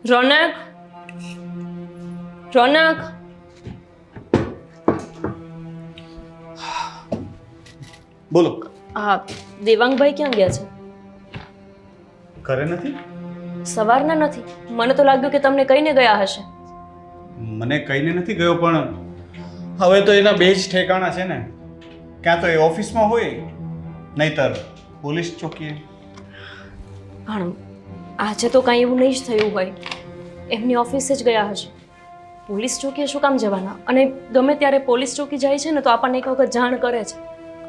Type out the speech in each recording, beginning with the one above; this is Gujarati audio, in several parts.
રોનક, રોનક. બોલો. હા, દેવાંગભાઈ ક્યાં ગયા છે? ઘરે નથી? સવારના નથી. મને તો લાગ્યું કે તમને કહીને ગયા હશે. મને કહીને નથી ગયો, પણ હવે તો એના બે જ ઠેકાણા છે ને. ક્યાં તો એ ઓફિસમાં હોય, નહીતર પોલીસ ચોકીએ. પણ આજે તો કાંઈ એવું નહીં જ થયું હોય. એમની ઓફિસે જ ગયા હશે. પોલીસ ચોકીએ શું કામ જવાના? અને ગમે ત્યારે પોલીસ ચોકી જાય છે ને તો આપણને એક વખત જાણ કરે છે.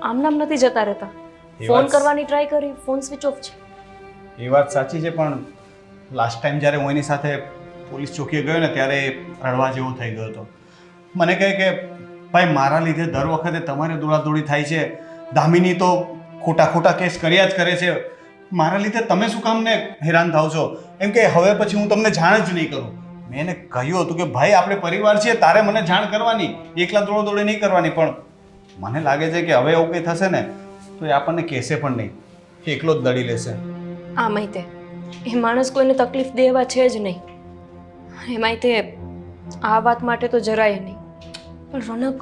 આમ નામ નથી જતા રહેતા. એ ફોન વાત- કરવાની ટ્રાય કરી, ફોન સ્વિચ ઓફ છે. એ વાત સાચી છે, પણ લાસ્ટ ટાઈમ જ્યારે હું એની સાથે પોલીસ ચોકીએ ગયો ને ત્યારે રડવા જેવો થઈ ગયો હતો. મને કહે કે ભાઈ, મારા લીધે દર વખતે તમારે દોડાદોડી થાય છે. દામિની તો ખોટા ખોટા કેસ કર્યા જ કરે છે. મારા લીધે તમે શું કામ ને હેરાન થાવ છો? એમ કે હવે પછી હું તમને જાણ જ નહીં કરું. મેં એને કહ્યું હતું કે ભાઈ, આપણે પરિવાર છીએ, તારે મને જાણ કરવાની, એકલા દોડોદોડી નહીં કરવાની. પણ મને લાગે છે કે હવે એવું કંઈ થશે ને તો એ આપણને કહેશે પણ નહીં, એકલો જ દડી લેશે. આમાંય તે એ માણસ કોઈને તકલીફ દેવા છે જ નહીં. એમાંય તે આ વાત માટે તો જરાય નહીં. પણ રોનક,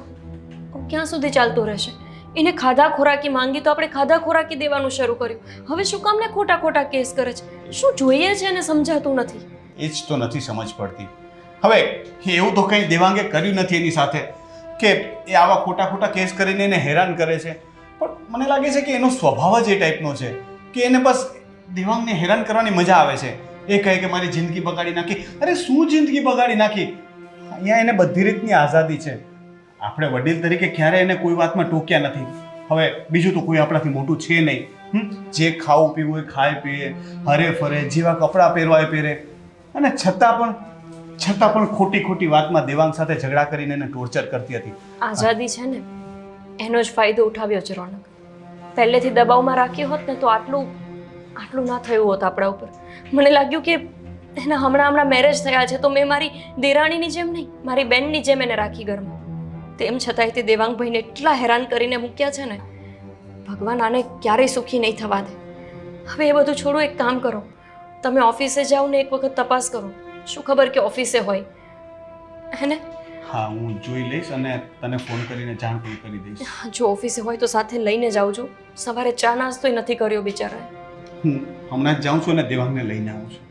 ક્યાં સુધી ચાલતું રહેશે? એને ખાધા ખોરાકી માંગી તો આપણે ખાધા ખોરાકી દેવાનું શરૂ કર્યું. હવે શું કામને ખોટા ખોટા કેસ કરે છે? શું જોઈએ છે એને સમજાતું નથી. એ જ તો નથી સમજ પડતી. હવે એવું તો કંઈ દેવાંગે કર્યું નથી એની સાથે કે એ આવા ખોટા ખોટા કેસ કરીને એને હેરાન કરે છે. પણ મને લાગે છે કે એનો સ્વભાવ જ એ ટાઈપનો છે કે એને બસ દેવાંગને હેરાન કરવાની મજા આવે છે. એ કહે કે મારી જિંદગી બગાડી નાખી. અરે શું જિંદગી બગાડી નાખી? અહીંયા એને બધી રીતની આઝાદી છે. આપણે વડીલ તરીકે ક્યારે એને કોઈ વાતમાં ટોક્યા નથી. હવે બીજું તો કોઈ આપણાથી મોટું છે નહીં. જે ખાવું પીવું એ ખાય પીએ, હરે ફરે, જેવા કપડાં પહેરવા એ પહેરે. અને છતાં પણ ખોટી ખોટી વાતમાં દેવાંગ સાથે ઝઘડા કરીને એને ટોર્ચર કરતી હતી. આઝાદી છે ને એનો જ ફાયદો ઉઠાવ્યો છે રોનક. પહેલેથી દબાવમાં રાખ્યો હોત ને તો આટલું ના થયું હોત આપણા ઉપર. મને લાગ્યું કે એના હમણાં મેરેજ થયા છે તો મેં મારી દેરાણીની જેમ નહીં, મારી બેનની જેમ એને રાખી ઘરમાં. તેમ છતાંય તે દેવાંગભાઈને એટલા હેરાન કરીને મૂક્યા છે ને, ભગવાન આને ક્યારેય સુખી નહીં થવા દે. હવે એ બધું છોડો, એક કામ કરો, તમે ઓફિસે જાઓ ને એક વખત તપાસ કરો. શું ખબર કે ઓફિસે હોય હે ને? હા, હું જોઈ લઈશ અને તને ફોન કરીને જાણ પણ કરી દઈશ. જો ઓફિસે હોય તો સાથે લઈને જાવજો. સવારે ચા નાસ્તોય નથી કર્યો બિચારાએ. હું હમણાં જ જાઉં છું અને દેવાંગને લઈને આવું છું.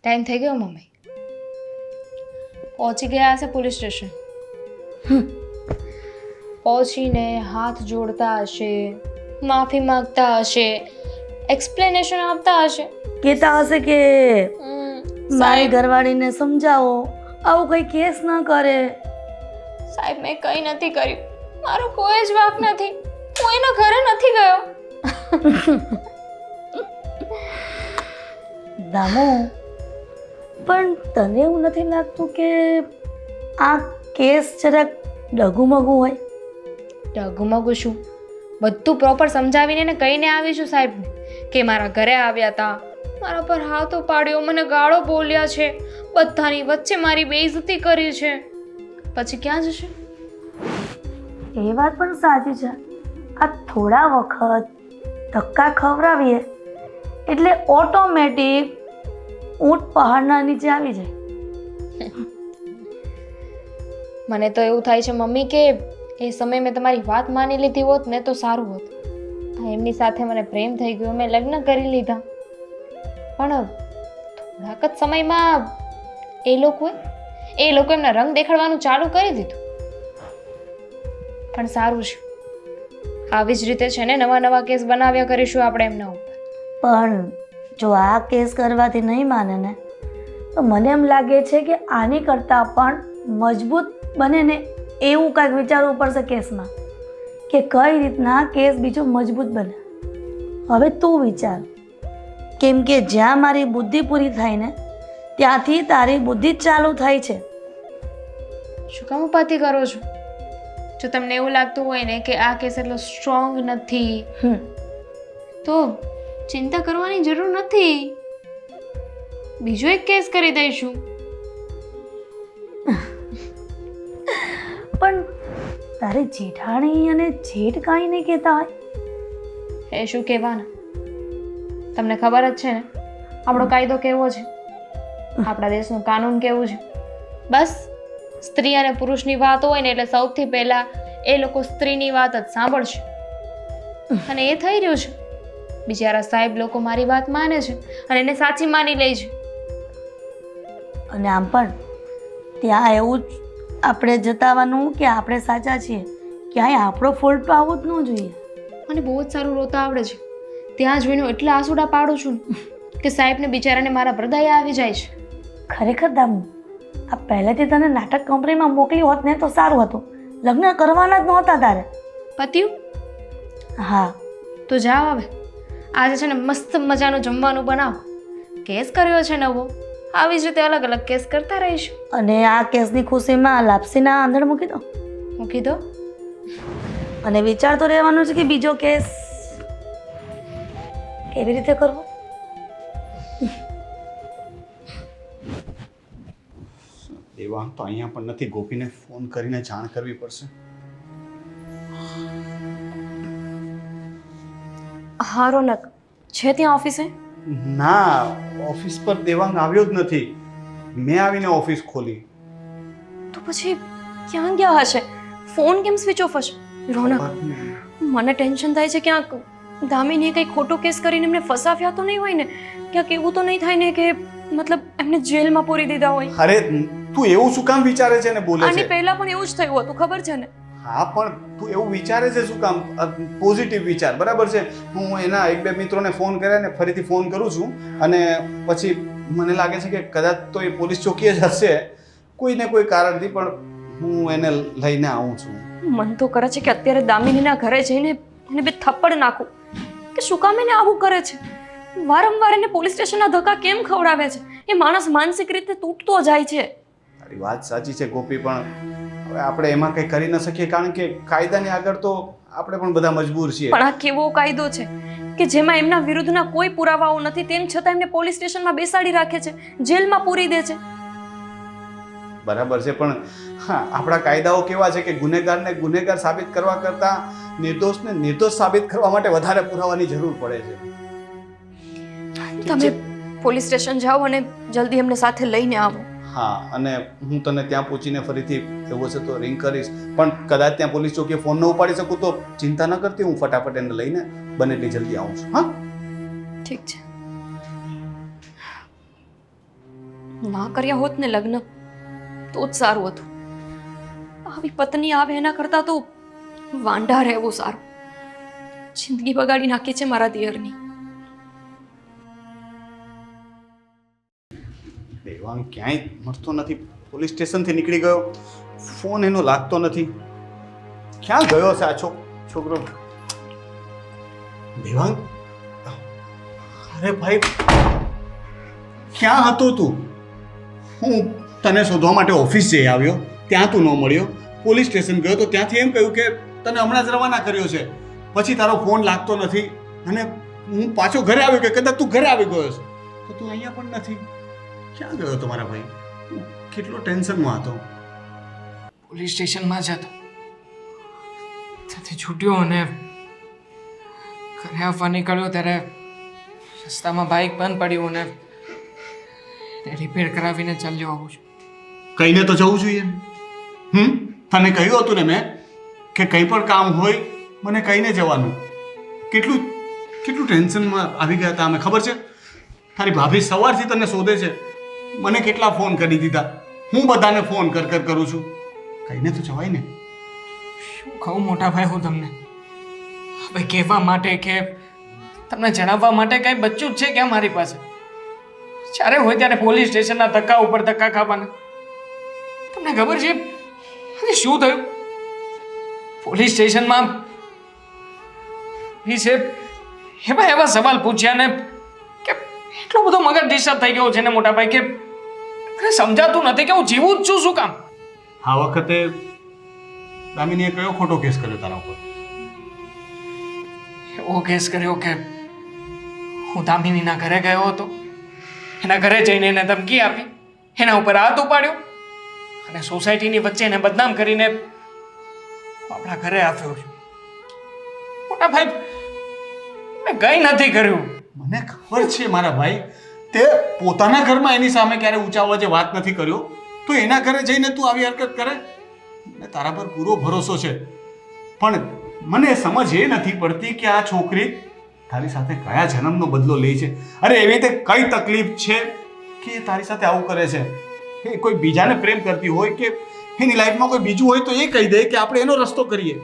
ટાઈમ થઈ ગયો મમ્મી. પહોંચી ગયા હશે પોલીસ સ્ટેશન. પહોંચીને હાથ જોડતા હશે, માફી માંગતા હશે, એક્સપ્લેનેશન આપતા હશે. કહેતા હશે કે મારી ઘરવાળીને સમજાવો, આવું કઈ કેસ ન કરે. સાહેબ, મેં કંઈ નથી કર્યું. મારો કોઈ જ વાંક નથી. હું એના ઘરે નથી ગયો. દામુ, પણ તને એવું નથી લાગતું કે આ કેસ જરાક ડગુમગુ હોય? ડગુમગુ શું? બધું પ્રોપર સમજાવીને ને કહીને આવી છું સાહેબને કે મારા ઘરે આવ્યા હતા, મારા પર હાથો પાડ્યો, મને ગાળો બોલ્યા છે, બધાની વચ્ચે મારી બેઇજ્જતી કરી છે. પછી ક્યાં જશે? એ વાત પણ સાચી છે. આ થોડા વખત ધક્કા ખવડાવીએ એટલે ઓટોમેટિક ઊંટ પહાડના નીચે આવી જાય. મને તો એવું થાય છે મમ્મી કે એ સમયે મેં તમારી વાત માની લીધી હોત ને તો સારું હોત. એમની સાથે મને પ્રેમ થઈ ગયો, મેં લગ્ન કરી લીધા. પણ થોડાક જ સમયમાં એ લોકો એમના રંગ દેખાડવાનું ચાલુ કરી દીધું. પણ સારું છે, આવી જ રીતે છે ને નવા નવા કેસ બનાવ્યા કરીશું આપણે એમના ઉપર. પણ જો આ કેસ કરવાથી નહીં માને ને તો મને એમ લાગે છે કે આની કરતાં પણ મજબૂત બને ને એવું કાંઈક વિચારવું પડશે કેસમાં, કે કઈ રીતના કેસ બીજો મજબૂત બને. હવે તું વિચાર, કેમ કે જ્યાં મારી બુદ્ધિ પૂરી થાય ને ત્યાંથી તારી બુદ્ધિ જ ચાલુ થાય છે. શું કામ ઉપાધિ કરો છો? જો તમને એવું લાગતું હોય ને કે આ કેસ એટલો સ્ટ્રોંગ નથી તો ચિંતા કરવાની જરૂર નથી. બીજો એક કેસ કરી દઈશું. પણ તારે જેઠાણી અને જેઠ કાંઈ નહીં કહેતા હોય? એ શું કહેવાના? તમને ખબર જ છે ને આપણો કાયદો કેવો છે, આપણા દેશનું કાનૂન કેવું છે. બસ સ્ત્રી અને પુરુષની વાત હોય ને એટલે સૌથી પહેલા એ લોકો સ્ત્રીની વાત જ સાંભળશે, અને એ થઈ રહ્યું છે. બિચારા સાહેબ લોકો મારી વાત માને છે અને એને સાચી માની લે છે. અને આમ પણ ત્યાં એવું જ આપણે જતાવવાનું કે આપણે સાચા છીએ, ક્યાંય આપણો ફોલ્ટ તો આવવો જ ન જોઈએ. મને બહુ જ સારું રોતા આવડે છે. ત્યાં જોઈને હું એટલા આંસુડા પાડું છું ને કે સાહેબને બિચારાને મારા હૃદય આવી જાય છે. ખરેખર દામુ, આ પહેલેથી તને નાટક કંપનીમાં મોકલી હોત ને તો સારું હતું. લગ્ન કરવાના જ નહોતા તારે. પત્યું? હા, તો જાઓ હવે. આજે છે ને મસ્ત મજાનું જમવાનું બનાવો. કેસ કર્યો છે નવો, આવી જ રીતે અલગ અલગ કેસ કરતા રહીશું. અને આ કેસની ખુશીમાં લાપસીના આંધણ મૂકી દો. મૂકી દો. અને વિચાર તો રહેવાનો છે કે બીજો કેસ કેવી રીતે કરવો. દેવાંગ તો અહીંયા પણ નથી. ગોપીને ફોન કરીને જાણ કરવી પડશે. હા રોનક, છે ત્યાં ઓફિસે? ના, ઓફિસ પર દેવાંગ આવ્યો જ નથી. મેં આવીને ઓફિસ ખોલી. તો પછી ક્યાં ગયા હશે? ફોન કેમ સ્વિચ ઓફ હશે? રોનક, મને ટેન્શન થાય છે. ક્યાંક દામિનીએ કંઈ ખોટો કેસ કરીને એમને ફસાવ્યા તો નહીં હોય ને? ક્યાંક એવું તો નહીં થાય ને કે મતલબ એમને જેલમાં પૂરી દીધા હોય? અરે તું એવું શું કામ વિચારે છે ને બોલે આની છે? પહેલા પણ એવું જ થયું હતું, ખબર છે ને? હા, પણ તું એવું વિચારે છે શું કામ? પોઝિટિવ વિચાર, બરાબર છે. હું એના એક બે મિત્રોને ફોન કર્યા ને ફરીથી ફોન કરું છું, અને પછી મને લાગે છે કે કદાચ તો એ પોલીસ ચોકીએ જ હશે કોઈ ને કોઈ કારણથી, પણ હું એને લઈને આવું છું. મન તો કરે છે કે અત્યારે દામિનીના ઘરે જઈને એને બે થપ્પડ નાખું કે શું કામ એને આવું કરે છે. વારંવાર એને પોલીસ સ્ટેશનના ધક્કા કેમ ખવડાવે છે? એ માણસ માનસિક રીતે તૂટતો જાય છે. તારી વાત સાચી છે ગોપી, પણ હવે આપણે એમાં કંઈ કરી ન શકીએ, કારણ કે કાયદાની આગળ તો આપણે પણ બધા મજબૂર છીએ. પણ આ કેવો કાયદો છે કે જેમાં એમના વિરુદ્ધના કોઈ પુરાવાઓ નથી, તેમ છતાં એમને પોલીસ સ્ટેશનમાં બેસાડી રાખે છે, જેલમાં પૂરી દે છે. બરાબર છે, પણ હા, આપણા કાયદાઓ કેવા છે કે ગુનેગારને ગુનેગાર સાબિત કરવા કરતાં નિર્દોષને નિર્દોષ સાબિત કરવા માટે વધારે પુરાવાની જરૂર પડે છે. તમે પોલીસ સ્ટેશન જાઓ અને જલ્દી એમને સાથે લઈને આવો. હા, અને હું તને ત્યાં પહોંચીને ફરીથી એવું હશે તો રિંગ કરીશ, પણ કદાચ ત્યાં પોલીસ ચોકીએ ફોન ન ઉપાડી શકું તો ચિંતા ન કરતી, હું ફટાફટ એને લઈને બને એટલી જલ્દી આવું છું. હા, ઠીક છે. ના કર્યા હોત ને લગ્ન તો જ સારું હતું. આવી પત્ની આવે એના કરતાં તો વાંઢા રહેવું સારું. જિંદગી બગાડી નાખી છે મારા દિયરની. દેવાંગ ક્યાંય મળતો નથી. પોલીસ સ્ટેશનથી નીકળી ગયો, ફોન એનો લાગતો નથી. ક્યાં ગયો છે આ છોકરો? દેવાંગ, અરે ભાઈ, ક્યાં હતો તું? હું તને શોધવા માટે ઓફિસ જઈ આવ્યો, ત્યાં તું ન મળ્યો. પોલીસ સ્ટેશન ગયો તો ત્યાંથી એમ કહ્યું કે તને હમણાં જ રવાના કર્યો છે. પછી તારો ફોન લાગતો નથી, અને હું પાછો ઘરે આવ્યો કે કદાચ તું ઘરે આવી ગયો છે, તો તું અહીંયા પણ નથી. ક્યાં ગયો તમારા ભાઈ? હું કેટલો ટેન્શનમાં હતો. પોલીસ સ્ટેશનમાં જ હતો, ત્યાંથી છૂટ્યો અને ઘરે આવવા નીકળ્યો ત્યારે રસ્તામાં બાઇક બંધ પડ્યું અને રિપેર કરાવીને ચાલ્યો આવું છું. કહીને તો જવું જોઈએ. તને કહ્યું હતું ને મેં કે કંઈ પણ કામ હોય મને કહીને જવાનું. કેટલું ટેન્શનમાં આવી ગયા હતા અમે, ખબર છે? તારી ભાભી સવારથી તને શોધે છે, મને કેટલા ફોન કરી દીધા. હું બધાને ફોન કરું છું. કહીને તો જવાય ને. શું કહું મોટા ભાઈ હું તમને? હવે કહેવા માટે કે તમને જણાવવા માટે કાંઈ બચ્ચું જ છે કે મારી પાસે? જ્યારે હોય ત્યારે પોલીસ સ્ટેશનના ધક્કા ઉપર ધક્કા ખાવાના. તમને ખબર છે શું થયું? પોલીસ સ્ટેશનમાં એવા સવાલ પૂછ્યા ને કે એટલો બધો મગજ ડિસ્ટર્બ થઈ ગયો છે ને મોટા ભાઈ કે મને સમજાતું નથી કે હું જીવું જ છું શું કામ. આ વખતે દામિનીએ કયો ખોટો કેસ કર્યો તારા ઉપર? એવો કેસ કર્યો કે હું દામિનીના ઘરે ગયો હતો, એના ઘરે જઈને એને ધમકી આપી, એના ઉપર હાથ ઉપાડ્યો અને સોસાયટીની વચ્ચે એને બદનામ કરીને આપણા ઘરે આવ્યો છું. મોટા ભાઈ મેં કંઈ નથી કર્યું. મને ખબર છે મારા ભાઈ, તે પોતાના ઘરમાં એની સામે ક્યારે ઊંચા અવાજે વાત નથી કર્યો, તો એના ઘરે જઈને તું આવી હરકત કરે? મને તારા પર પૂરો ભરોસો છે, પણ મને સમજ એ નથી પડતી કે આ છોકરી તારી સાથે કયા જન્મનો બદલો લે છે. અરે એવી રીતે કઈ તકલીફ છે કે એ તારી સાથે આવું કરે છે? એ કોઈ બીજાને પ્રેમ કરતી હોય કે એની લાઈફમાં કોઈ બીજું હોય તો એ કહી દે કે આપણે એનો રસ્તો કરીએ.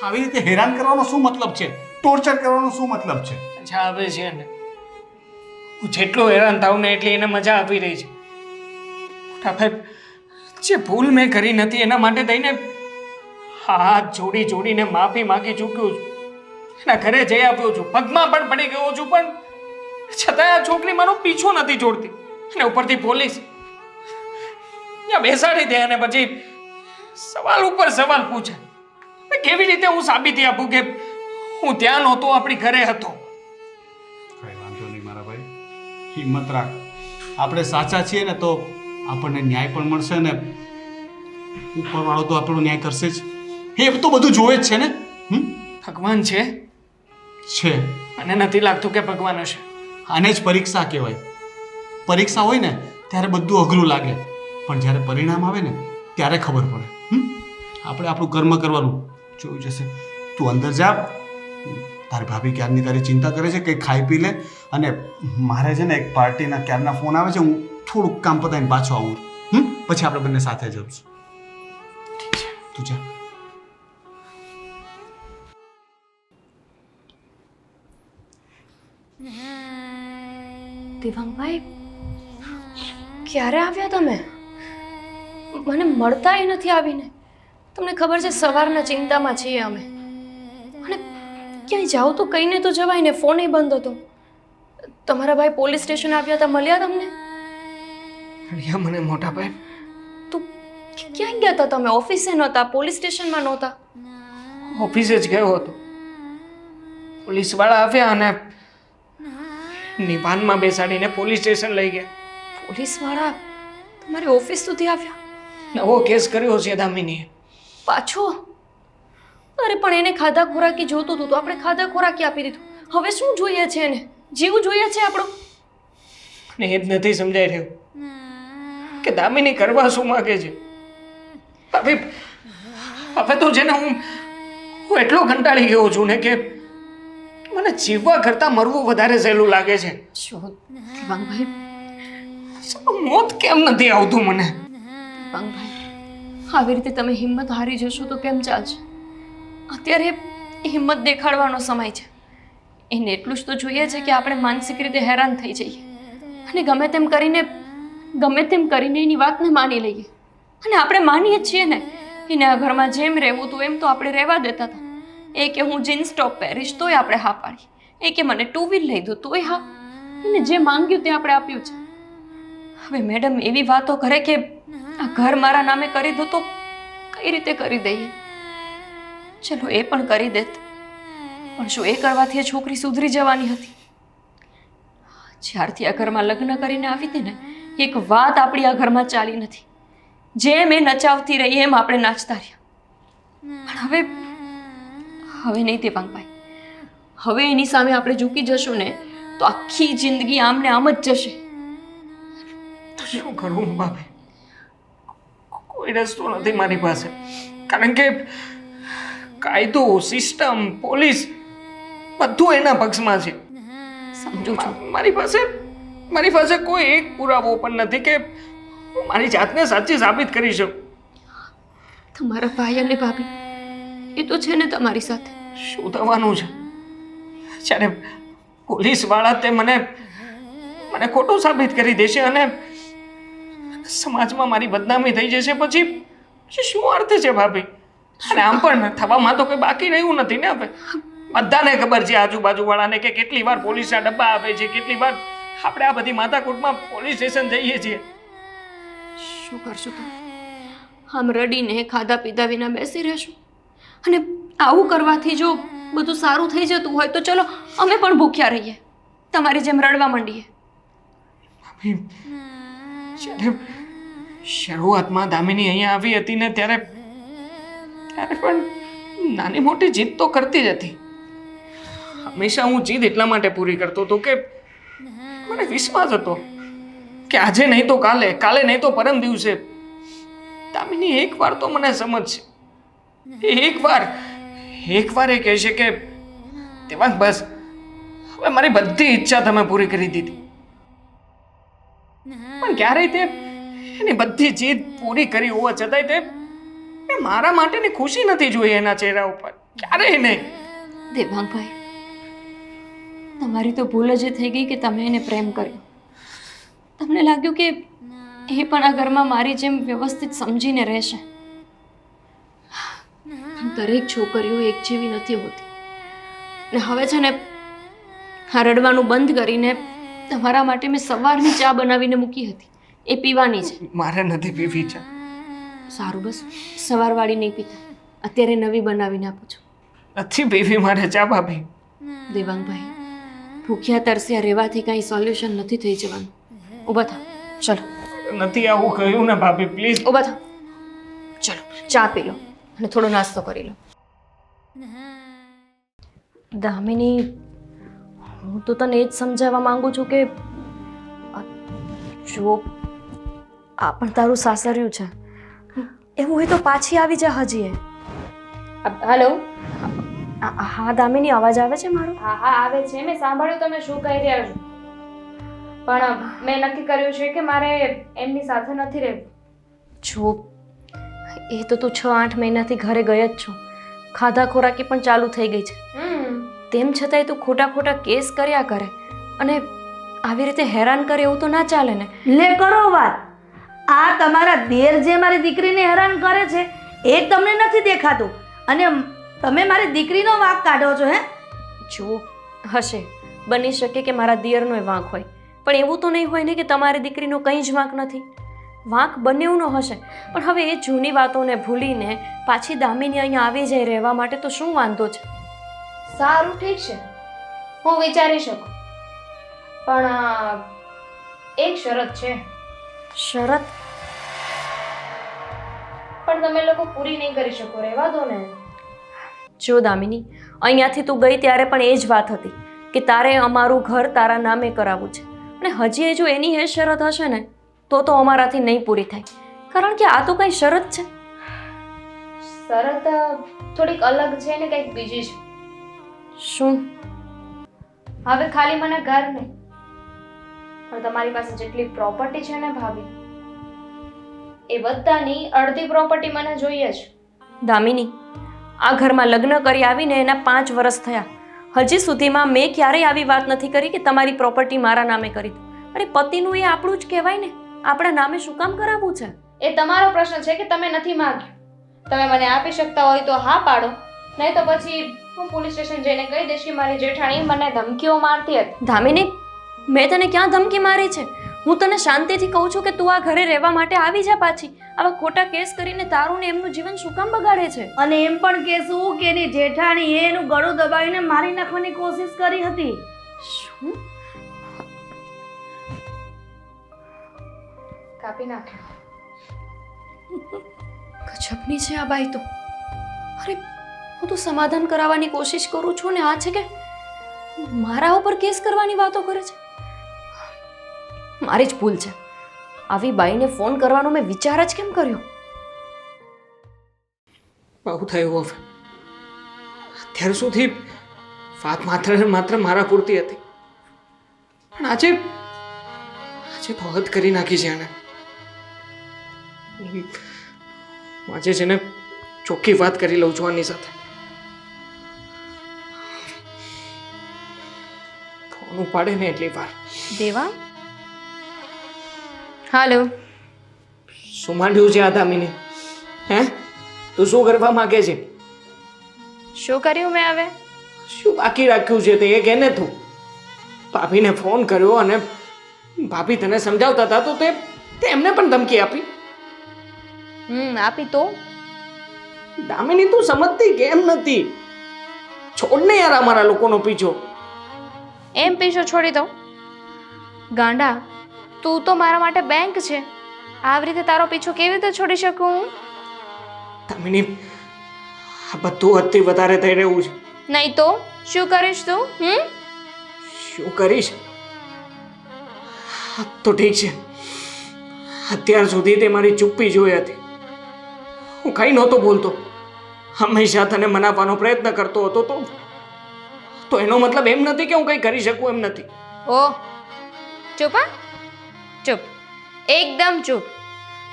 આવી રીતે હેરાન કરવાનો શું મતલબ છે? ટોર્ચર કરવાનો શું મતલબ છે? મજા આવે છે ને, હું જેટલો હેરાન થાઉં ને એટલી એને મજા આવી રહી છે. મોટા ભાઈ, જે ભૂલ મેં કરી નથી એના માટે થઈને હાથ જોડીને માફી માંગી ચૂક્યો છું. એના ઘરે જઈ આવ્યો છું, પગમાં પણ પડી ગયો છું, પણ છતાંય આ છોકરી મારો પીછો નથી છોડતી. અને ઉપરથી પોલીસ ત્યાં બેસાડી દે અને પછી સવાલ ઉપર સવાલ પૂછે. કેવી રીતે હું સાબિતી આપું કે હું ત્યાં નહોતો, આપણી ઘરે હતો? કઈ વાંધો નહીં મારા ભાઈ, હિંમત રાખ. આપણે સાચા છીએ ને તો આપણને ન્યાય પણ મળશે ને ઉપરવાળો તો આપણો ન્યાય કરશે જ. એ તો બધું જોવે જ છે ને. ભગવાન છે? છે. મને નથી લાગતું કે ભગવાન હશે. આને જ પરીક્ષા કહેવાય. પરીક્ષા હોય ને ત્યારે બધું અઘરું લાગે, પણ જ્યારે પરિણામ આવે ને ત્યારે ખબર પડે. આપણે આપણું કર્મ કરવાનું જોઈ જશે. તું અંદર જા, તારી ભાભી ક્યારની તારી ચિંતા કરે છે, કંઈ ખાઈ પી લે. અને મારે છે ને એક પાર્ટીના ક્યારના ફોન આવે છે, હું થોડુંક કામ પતાવીને પાછો આવું. પછી આપણે બંને સાથે જઈશું. ઠીક છે, તું જા. દેવાંગભાઈ, ક્યારે આવ્યા તમે? મને મળતાય નથી આવીને. તમને ખબર છે સવારના ચિંતામાં છીએ અમે, અને ક્યાંય જાઓ તો કહીને તો જવાય ને. ફોન બંધ હતો. તમારા ભાઈ પોલીસ સ્ટેશન આવ્યા હતા, મળ્યા તમને? મળ્યા મને મોટા ભાઈ. તો ક્યાં ગયા હતા તમે? ઓફિસે નહોતા, પોલીસ સ્ટેશનમાં નહોતા? ઓફિસે જ ગયો હતો. પોલીસવાળા આવ્યા અને નિભાનમાં બેસાડીને પોલીસ સ્ટેશન લઈ ગયા. પોલીસવાળા તમારી ઓફિસ સુધી આવ્યા? નવો કેસ કર્યો છે દામિનીએ. પાછો? અરે પણ એને ખાધા ખોરાકી જોતું હતું તો આપણે ખાધા ખોરાકી આપી દીધું. હવે શું જોઈએ છે એને? જીવ જોઈએ છે આપણો? અને એ જ નથી સમજાઈ રહ્યું કે દામિની કરવા શું માંગે છે. હવે તો છે ને હું એટલો કંટાળી ગયો છું ને કે મને જીવવા કરતાં મરવું વધારે સહેલું લાગે છે. શું દેવાંગભાઈ? મોત કેમ નથી આવતું મને? દેવાંગભાઈ, આવી રીતે તમે હિંમત હારી જશો તો કેમ ચાલશે? અત્યારે હિંમત દેખાડવાનો સમય છે. એને એટલું જ તો જોઈએ છે કે આપણે માનસિક રીતે હેરાન થઈ જઈએ અને ગમે તેમ કરીને એની વાતને માની લઈએ. અને આપણે માનીએ જ છીએ ને. એને આ ઘરમાં જેમ રહેવું હતું એમ તો આપણે રહેવા દેતા હતા. એ કે હું જીન્સ ટોપ પહેરીશ તોય આપણે હા પાડી. એ કે મને ટુ વ્હીલ લઈ દો તોય હા. એને જે માંગ્યું તે આપણે આપ્યું છે. હવે મેડમ એવી વાતો કરે કે આ ઘર મારા નામે કરી દો તો કઈ રીતે કરી દઈએ? ચલો એ પણ કરી દેત, પણ શું એ કરવાથી એ છોકરી સુધરી જવાની હતી? જ્યારથી આ ઘરમાં લગ્ન કરીને આવી હતી ને, એક વાત આપણી આ ઘરમાં ચાલી નથી. જેમ એ નચાવતી રહી એમ આપણે નાચતા રહ્યા. પણ હવે નહીં દેવાંગભાઈ. હવે એની સામે આપણે ઝૂકી જશું ને તો આખી જિંદગી આમને આમ જ જશે. તો શું કરું ભાભી? કોઈ રસ્તો નથી મારી પાસે, કારણ કે કાયદો, સિસ્ટમ, પોલીસ બધું એના પક્ષમાં છે. સમજુ છું. મારી પાસે કોઈ એક પુરાવો પણ નથી કે હું મારી જાતને સાચી સાબિત કરી શકું. તમારા ભાઈ અને ભાભી એ તો છે ને તમારી સાથે. શું થવાનું છે જ્યારે પોલીસવાળા તે મને ખોટું સાબિત કરી દેશે અને સમાજમાં મારી બદનામી થઈ જશે? પછી શું અર્થ છે ભાભી? અને આમ પણ થવામાં તો કોઈ બાકી રહ્યું નથી ને. હવે બધાને ખબર છે આજુબાજુવાળાને કે કેટલી વાર પોલીસના ડબ્બા આવે છે, કેટલી વાર આપણે આ બધી માથાકૂટમાં પોલીસ સ્ટેશન જઈએ છીએ. શું કરશું તમે? આમ રડીને ખાધા પીધા વિના બેસી રહેશું? અને આવું કરવાથી જો બધું સારું થઈ જતું હોય તો ચલો અમે પણ ભૂખ્યા રહીએ, તમારી જેમ રડવા માંડીએ. જ્યારે શરૂઆતમાં દામિની અહીંયા આવી હતી ને ત્યારે પણ નાની મોટી જીત તો કરતી જ હતી. હંમેશા હું જીદ એટલા માટે પૂરી કરતો હતો કે મને વિશ્વાસ હતો કે આજે નહીં તો કાલે, કાલે નહીં તો પરમ દિવસે દામિની એકવાર તો મને સમજશે. એકવાર એ કહેશે કે તેમાં બસ હવે મારી બધી ઈચ્છા તમે પૂરી કરી દીધી. પણ ક્યારેય તે એની બધી જીદ પૂરી કરી હોવા છતાંય તે મેં મારા માટેની ખુશી નથી જોઈ એના ચહેરા ઉપર, ક્યારેય નહીં. દેવાંગભાઈ, તમારી તો ભૂલ જ થઈ ગઈ કે તમે એને પ્રેમ કર્યો. તમને લાગ્યું કે એ પણ આ ઘરમાં મારી જેમ વ્યવસ્થિત સમજીને રહેશે. દરેક છોકરીઓ એક જેવી નથી હોતી. ને હવે છે ને આ રડવાનું બંધ કરીને તમારા માટે મેં સવારની ચા બનાવીને મૂકી હતી, એ પીવાની છે. મારે નથી પીવી ચા. સારું, બસ સવારવાળી નહીં પીતા, અત્યારે નવી બનાવીને આપું છું. નથી પીવી મારે ચા ભાભી. દેવાંગભાઈ, ભૂખ્યા તરસ્યા રહેવાથી કાંઈ સોલ્યુશન નથી થઈ જવાનું. ઊભા થાવ, ચલો. નથી આવું કહ્યું ને ભાભી, પ્લીઝ. ઊભા થાવ, ચલો ચા પી લો અને થોડો નાસ્તો કરી લો. દામિની, હું તો તને એ જ સમજાવવા માંગુ છું કે જો આ પણ તારું સાસરિયું છે, એવું હોય તો પાછી આવી જા હજી. હલો. હા દામિની, અવાજ આવે છે મારો? હા હા આવે છે. મેં સાંભળ્યું તમે શું કહી રહ્યા છો, પણ મેં નક્કી કર્યું છે કે મારે એમની સાથે નથી રહેવું. જો એ તો તું 6-8 મહિનાથી ઘરે ગઈ જ છો, ખાધા ખોરાકી પણ ચાલુ થઈ ગઈ છે. તેમ છતાંય તું ખોટા કેસ કર્યા કરે અને આવી રીતે હેરાન કરે, એવું તો ના ચાલે ને. લે કરો વાત. આ તમારા દેર જે મારી દીકરીને હેરાન કરે છે એ તમને નથી દેખાતું અને તમે મારી દીકરીનો વાંક કાઢો છો. હે, જો હશે, બની શકે કે મારા દિયરનો એ વાંક હોય, પણ એવું તો નહીં હોય ને કે તમારી દીકરીનો કંઈ જ વાંક નથી. વાંક બંનેવનો હશે, પણ હવે એ જૂની વાતોને ભૂલીને પાછી દામિની અહીંયા આવી જાય રહેવા માટે તો શું વાંધો છે? સારું, ઠીક છે, હું વિચારી શકું, પણ એક શરત છે. શરત? પણ તમે લોકો પૂરી નહીં કરી શકો, રહેવા દો ને. જો દામિની, અહીંયાથી તું ગઈ ત્યારે પણ એ જ વાત હતી કે તારે અમારું ઘર તારા નામે કરાવવું છે, અને હજી જો એની એ શરત હશે ને તો અમારાથી નહીં પૂરી થાય, કારણ કે આ તો કઈ શરત છે. શરત થોડીક અલગ છે ને કંઈક બીજી છે. શું? હવે ખાલી મને ઘર નહીં, પણ તમારી પાસે જેટલી પ્રોપર્ટી છે ને ભાભી, એ બધાની અડધી પ્રોપર્ટી મને જોઈએ છે. દામિની, આ ઘરમાં લગ્ન કરી આવીને એના 5 વર્ષ થયા, હજી સુધીમાં મેં ક્યારેય આવી વાત નથી કરી કે તમારી પ્રોપર્ટી મારા નામે કરી દો. અરે પતિનું એ આપણું જ કહેવાય ને, આપણા નામે શું કામ કરાવવું છે? એ તમારો પ્રશ્ન છે કે તમે નથી માંગ્યું. તમે મને આપી શકતા હોય તો હા પાડો, નહીં તો પછી હું પોલીસ સ્ટેશન જઈને કહી દઈશ કે મારી જેઠાણી મને ધમકીઓ મારતી હતી. દામિની, મેં તને ક્યાં ધમકી મારી છે? હું તને શાંતિથી કહું છું કે તું આ ઘરે રહેવા માટે આવી જા પાછી. આવા ખોટા કેસ કરીને તારું ને એમનું જીવન શું કામ બગાડે છે? અને એમ પણ કહેશું કે એની જેઠાણી એનું ગળું દબાવીને મારી નાખવાની કોશિશ કરી હતી. શું? કાપી નાખ્યો. ગજબની છે આ બાઈ તો. અરે હું તો સમાધાન કરાવવાની કોશિશ કરું છું ને આ છે કે મારા ઉપર કેસ કરવાની વાતો કરે છે. મારી જ ભૂલ છે, આવી બાઈને ફોન કરવાનો મેં વિચાર જ કેમ કર્યો? બહુ થયું હવે. અત્યાર સુધી વાત માત્ર ને માત્ર મારા પૂરતી હતી, પણ આજે તો હદ કરી નાખી છે એને. આજે છે ને ચોખ્ખી વાત કરી લઉં છું આની સાથે. ફોન ઉપાડે ને એટલી વાર. દેવા, હાલો. શું માંડ્યું છે આ દામિની? હે, તું શું કરવા માંગે છે? શું કર્યું મેં હવે? શું બાકી રાખ્યું છે તે એ કહે ને તું. ભાભીને ફોન કર્યો અને ભાભી તને સમજાવતા હતા તો તે એમને પણ ધમકી આપી. આપી તો દામિની તું સમજતી કેમ નથી? છોડ ને યાર અમારા લોકોનો પીછો. એમ પીછો છોડી દો? ગાંડા, તું તો મારા માટે બેંક છે, આવી રીતે તારો પીછો કેવી રીતે છોડી શકું હું? દામિની, આ બધું હદથી વધારે થઈ રહ્યું છે. નહીં તો શું કરીશ તું શું કરીશ? તો ઠીક છે, અત્યાર સુધી તે મારી ચૂપ્પી જોઈ હતી. હું કંઈ નહોતો બોલતો, હંમેશા તને મનાવવાનો પ્રયત્ન કરતો હતો. તો એનો મતલબ એમ નથી કે હું કંઈ કરી શકું એમ નથી. ઓ ચૂપ હા, ચૂપ, એકદમ ચૂપ.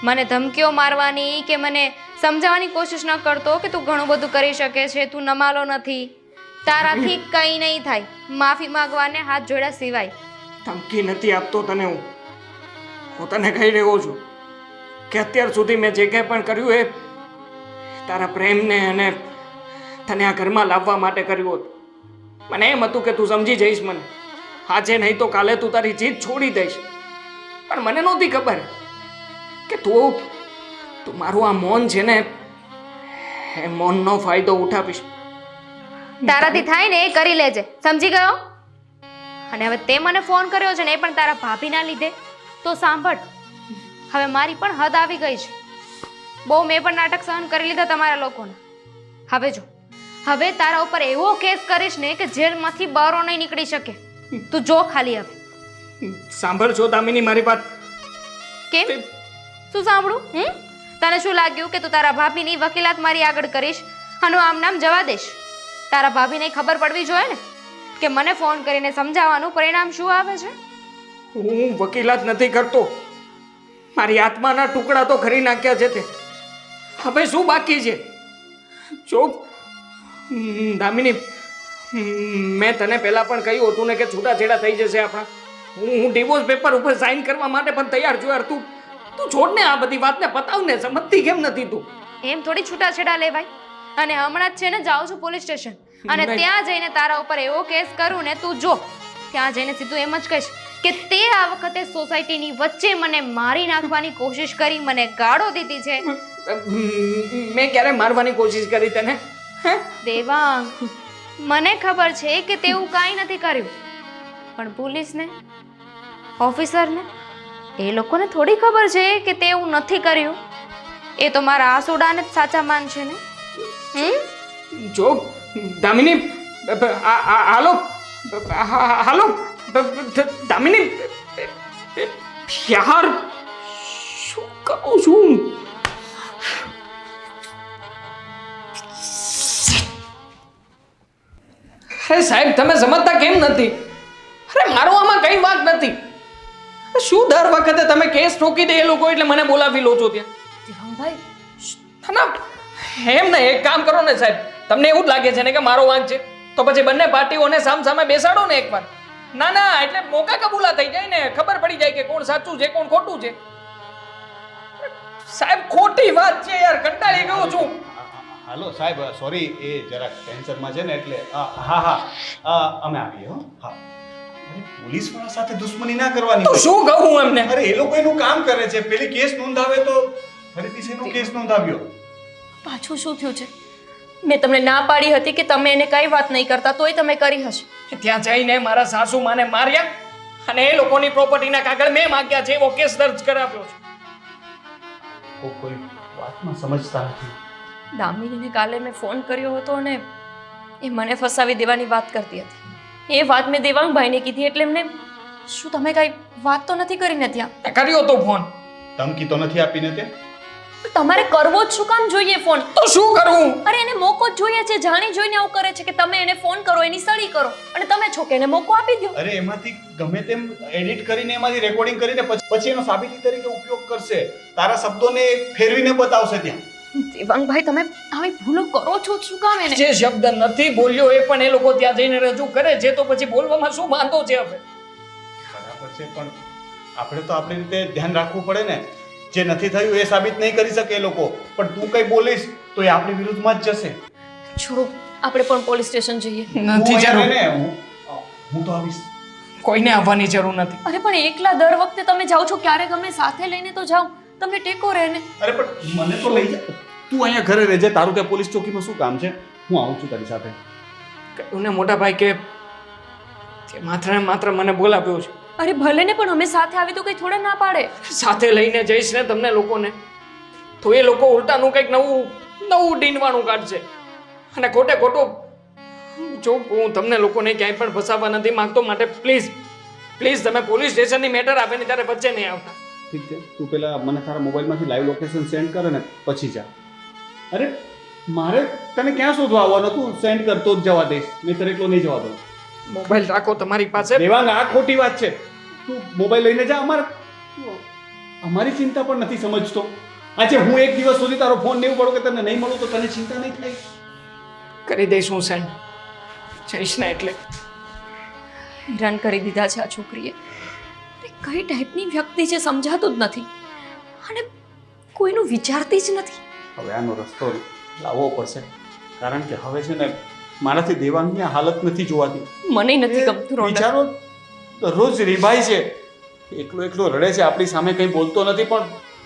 મને ધમકીઓ મારવાની કે મને સમજાવવાની કોશિશ ન કરતો કે તું ઘણું બધું કરી શકે છે, તું નમાલો નથી, તારાથી કંઈ નહીં થાય, માફી માંગવાને હાથ જોડ્યા સિવાય. ધમકી નથી આપતો તને હું તને કહી રહ્યો છું કે અત્યાર સુધી મેં જે કંઈ પણ કર્યું એ તારા પ્રેમને અને તને આ ઘરમાં લાવવા માટે કર્યું હતું. મને એમ હતું કે તું સમજી જઈશ મને, આજે નહીં તો કાલે તું તારી જીદ છોડી દઈશ. પણ મને નહોતી ખબર કે તું મારું આ મૌન છે ને, એ મૌનનો ફાયદો ઉઠાવીશ. તારાથી થાય ને એ કરી લેજે, સમજી ગયો? અને હવે તે મને ફોન કર્યો છે ને એ પણ તારા ભાભીના લીધે. તો સાંભળ, હવે મારી પણ હદ આવી ગઈ છે. બહુ મેં પણ નાટક સહન કરી લીધા તમારા લોકોના. હવે જો, હવે તારા ઉપર એવો કેસ કરીશ ને કે જેલમાંથી બહાર નહીં નીકળી શકે. તું જો ખાલી હવે. સાંભળ છો દામિની મારી વાત? કેમ? શું સાંભળું? તને શું લાગ્યું કે તું તારા ભાભીની વકીલાત મારી આગળ કરીશ અને આમ નામ જવા દઈશ? તારા ભાભીને ખબર પડવી જોઈએ ને કે મને ફોન કરીને સમજાવવાનું પરિણામ શું આવે છે. હું વકીલાત નથી કરતો, મારી આત્માના ટુકડા તો ખરી નાખ્યા છે તે. હવે શું બાકી છે? જો દામિની, મેં તને પહેલા પણ કહ્યું હતું ને કે છૂટાછેડા થઈ જશે આપણા. હું ડિવોર્સ પેપર ઉપર સાઇન કરવા માટે પણ તૈયાર છું યાર. તું છોડ ને આ બધી વાતને, પતાવ ને. સમજતી કેમ નથી તું? એમ થોડી છૂટાછેડા લેવાય. અને હમણાં જ છે ને જાઉં છું પોલીસ સ્ટેશન, અને ત્યાં જઈને તારા ઉપર એવો કેસ કરું ને, તું જો ત્યાં જઈને સીધું એમ જ કહીશ કે તે આ વખતે સોસાયટીની વચ્ચે મને મારી નાખવાની કોશિશ કરી, મને ગાળો દીધી છે. મેં ક્યારે મારવાની કોશિશ કરી તને? દેવાંગ, મને ખબર છે કે તેવું કાંઈ નથી કર્યું, પણ પોલીસને, ઓફિસરને, એ લોકોને થોડી ખબર છે કે તેવું નથી કર્યું. એ તો મારા આસુડાને જ સાચા માન છે ને. જો દામિની, હાલો હાલો દામિની, યાર શું કરું છું? અરે સાહેબ, તમે સમજતા કેમ નથી? અરે મારો આમાં કઈ વાત નથી. શું દર વખતે તમે કેસ ઠોકી દે એ લોકો એટલે મને બોલાવી લો છો ત્યાં? દેવાંગભાઈ, ના એમ ને, એક કામ કરો ને સાહેબ, તમને એવું જ લાગે છે ને કે મારો વાંક છે, તો પછી બંને પાર્ટીઓને સામે બેસાડો ને એકવાર. ના ના, એટલે મોકા કબૂલા થઈ જાય ને, ખબર પડી જાય કે કોણ સાચું છે કોણ ખોટું છે. સાહેબ ખોટી વાત છે યાર, કંટાળી ગયો છું. હાલો સાહેબ, સોરી, એ જરાક ટેન્શનમાં છે ને એટલે. હા, અમે આવીએ હો. હા, પોલીસ વાળા સાથે દુશ્મની ના કરવાની. તો શું કહું એમને? અરે એ લોકો એનું કામ કરે છે, પેલી કેસ નોંધાવે તો ફરીથી શેનો કેસ નોંધાવ્યો? પાછું શું થયું છે? મેં તમને ના પાડી હતી કે તમે એને કઈ વાત નહીં કરતા, તોય તમે કરી હશે. ત્યાં જઈને મારા સાસુ માને માર્યા અને એ લોકોની પ્રોપર્ટીના કાગળ મેં માંગ્યા છે, એવો કેસ દર્જ કરાવ્યો છે. કોઈ વાતમાં સમજતા નથી. દામિનીને કાલે મેં ફોન કર્યો હતો અને એ મને ફસાવી દેવાની વાત કરતી હતી. એ વાત મેં દેવાંગભાઈને કીધી એટલે એમને, શું તમે કઈ વાત તો નથી કરીને ત્યાં? કર્યો તો ફોન. ધમકી તો નથી આપીને તે? તમારે કરવો જ શું કામ જોઈએ ફોન? તો શું કરું? અરે એને મોકો જ જોઈએ છે, જાણી જોઈને આવું કરે છે કે તમે એને ફોન કરો, એની સળી કરો, અને તમે છો કે એને મોકો આપી દો. અરે એમાંથી ગમે તેમ એડિટ કરીને, એમાંથી રેકોર્ડિંગ કરીને પછી એનો સાબિતી તરીકે ઉપયોગ કરશે. તારા શબ્દોને ફેરવીને બતાવશે ત્યાં. દેવાંગભાઈ, તમે આવી ભૂલો કરો છો શું કામ એને? જે શબ્દ નથી બોલ્યો એ પણ એ લોકો ત્યાં જઈને રજૂ કરે છે, તો પછી બોલવામાં શું વાંધો છે? હવે બરાબર છે, પણ આપણે તો આપણી રીતે ધ્યાન રાખવું પડે ને. જે નથી થયું એ સાબિત નહીં કરી શકે એ લોકો, પણ તું કઈ બોલીશ તો એ આપણી વિરુદ્ધમાં જ જશે. છોડો, આપણે પણ પોલીસ સ્ટેશન જઈએ. નથી જરૂર, ને હું તો આવીશ. કોઈને આવવાની જરૂર નથી. અરે પણ એકલા દર વખતે તમે જાઓ છો, ક્યારેક અમને સાથે લઈને તો જાઓ, તમને ટેકો રહે ને. અરે પણ મને તો લઈ જા. તું અહીંયા ઘરે રહેજે, તારું ત્યાં પોલીસ ચોકીમાં શું કામ છે? હું આવું છું તારી સાથે. કહ્યું ને મોટા ભાઈ કે માત્ર ને માત્ર મને બોલાવ્યો છે. અરે ભલે ને, પણ અમે સાથે આવી તો કઈ થોડા ના પાડે. સાથે લઈને જઈશ ને તમને લોકોને, તો એ લોકો ઉલટાનું કંઈક નવું ડીંડવાનું કાઢશે અને ખોટે ખોટું જો હું તમને લોકોને ક્યાંય પણ ફસાવવા નથી માંગતો, માટે પ્લીઝ પ્લીઝ તમે પોલીસ સ્ટેશનની મેટર આપે ને ત્યારે વચ્ચે નહીં આવતા. ઠીક છે, તું પેલા મને તારા મોબાઈલમાંથી લાઈવ લોકેશન સેન્ડ કરે ને પછી જા. અરે મારે તને ક્યાં શોધવા આવવાનો? તું સેન્ડ કરતો જ જવા દઈશ, નહીં તને એકલો નહીં જવા દઉં. મોબાઈલ રાખો તમારી પાસે. દેવાંગ, આ ખોટી વાત છે. તું મોબાઈલ લઈને જા. અમારી ચિંતા પણ નથી સમજતો. આજે હું એક દિવસ સુધી તારો ફોન નહીં પડો કે તને નહીં મળું તો તને ચિંતા નહીં થાય? કરી દઈશ હું સેન્ડ. જઈશ ને એટલે હેરાન કરી દીધા છે આ છોકરીએ. અરે કઈ ટાઈપની વ્યક્તિ છે સમજાતું જ નથી, અને કોઈનું વિચારતી જ નથી. હવે આનો રસ્તો લાવવો પડશે, કારણ કે હવે છે ને મારાથી દેવાંગની આ હાલત નથી જોવાતી. મને નથી ગમતું રોનક. બિચારો દરરોજ રીભાઈ છે, એકલો એકલો રડે છે, આપણી સામે કંઈ બોલતો નથી, પણ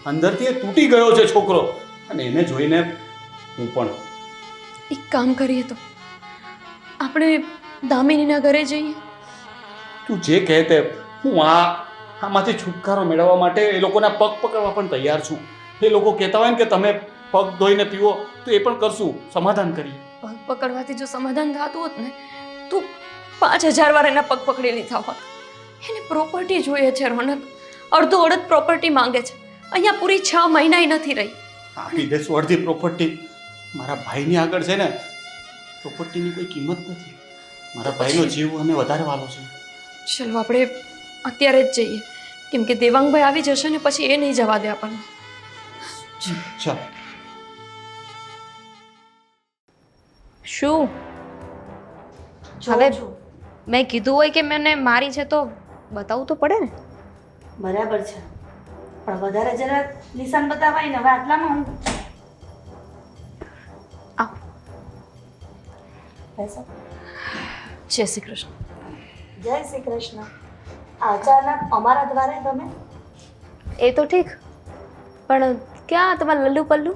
અંદરથી એ તૂટી ગયો છે છોકરો. અને એને જોઈને હું પણ. એક કામ કરીએ તો આપણે દામિનીના ઘરે જઈએ. તું જે કહે તે, હું આમાંથી છુટકારો મેળવવા માટે એ લોકોના પગ પકડવા પણ તૈયાર છું. એ લોકો કહેતા હોય ને કે તમે પગ ધોઈને પીવો તો એ પણ કરશું, સમાધાન કરીએ. પગ પકડવાથી જો સમાધાન થતું હોત ને તો 5000 વાર એના પગ પકડી લીધા હોત. એને પ્રોપર્ટી જોઈએ છે રોનક, અડધો અડધ પ્રોપર્ટી માંગે છે. અહીંયા પૂરી 6 મહિનાય નથી રહી. આપી દેશું અડધી પ્રોપર્ટી. મારા ભાઈની આગળ છે ને પ્રોપર્ટીની કોઈ કિંમત નથી. મારા ભાઈનો જીવ અને વધારે વાલો છે. ચલો આપણે અત્યારે જ જઈએ, કેમ કે દેવાંગભાઈ આવી જશે ને પછી એ નહીં જવા દે આપણને. ચાલ. શું હવે મેં કીધું હોય કે મને મારી છે તો બતાવવું તો પડે ને. બરાબર છે, પણ વધારે જરા નિશાન બતાવાય ને. હવે આટલામાં હું આવ. બેસો. જય શ્રી કૃષ્ણ. જય શ્રી કૃષ્ણ. અચાનક અમારા દ્વારે તમે? એ તો ઠીક, પણ ક્યાં તમારા લલ્લુ પલ્લુ?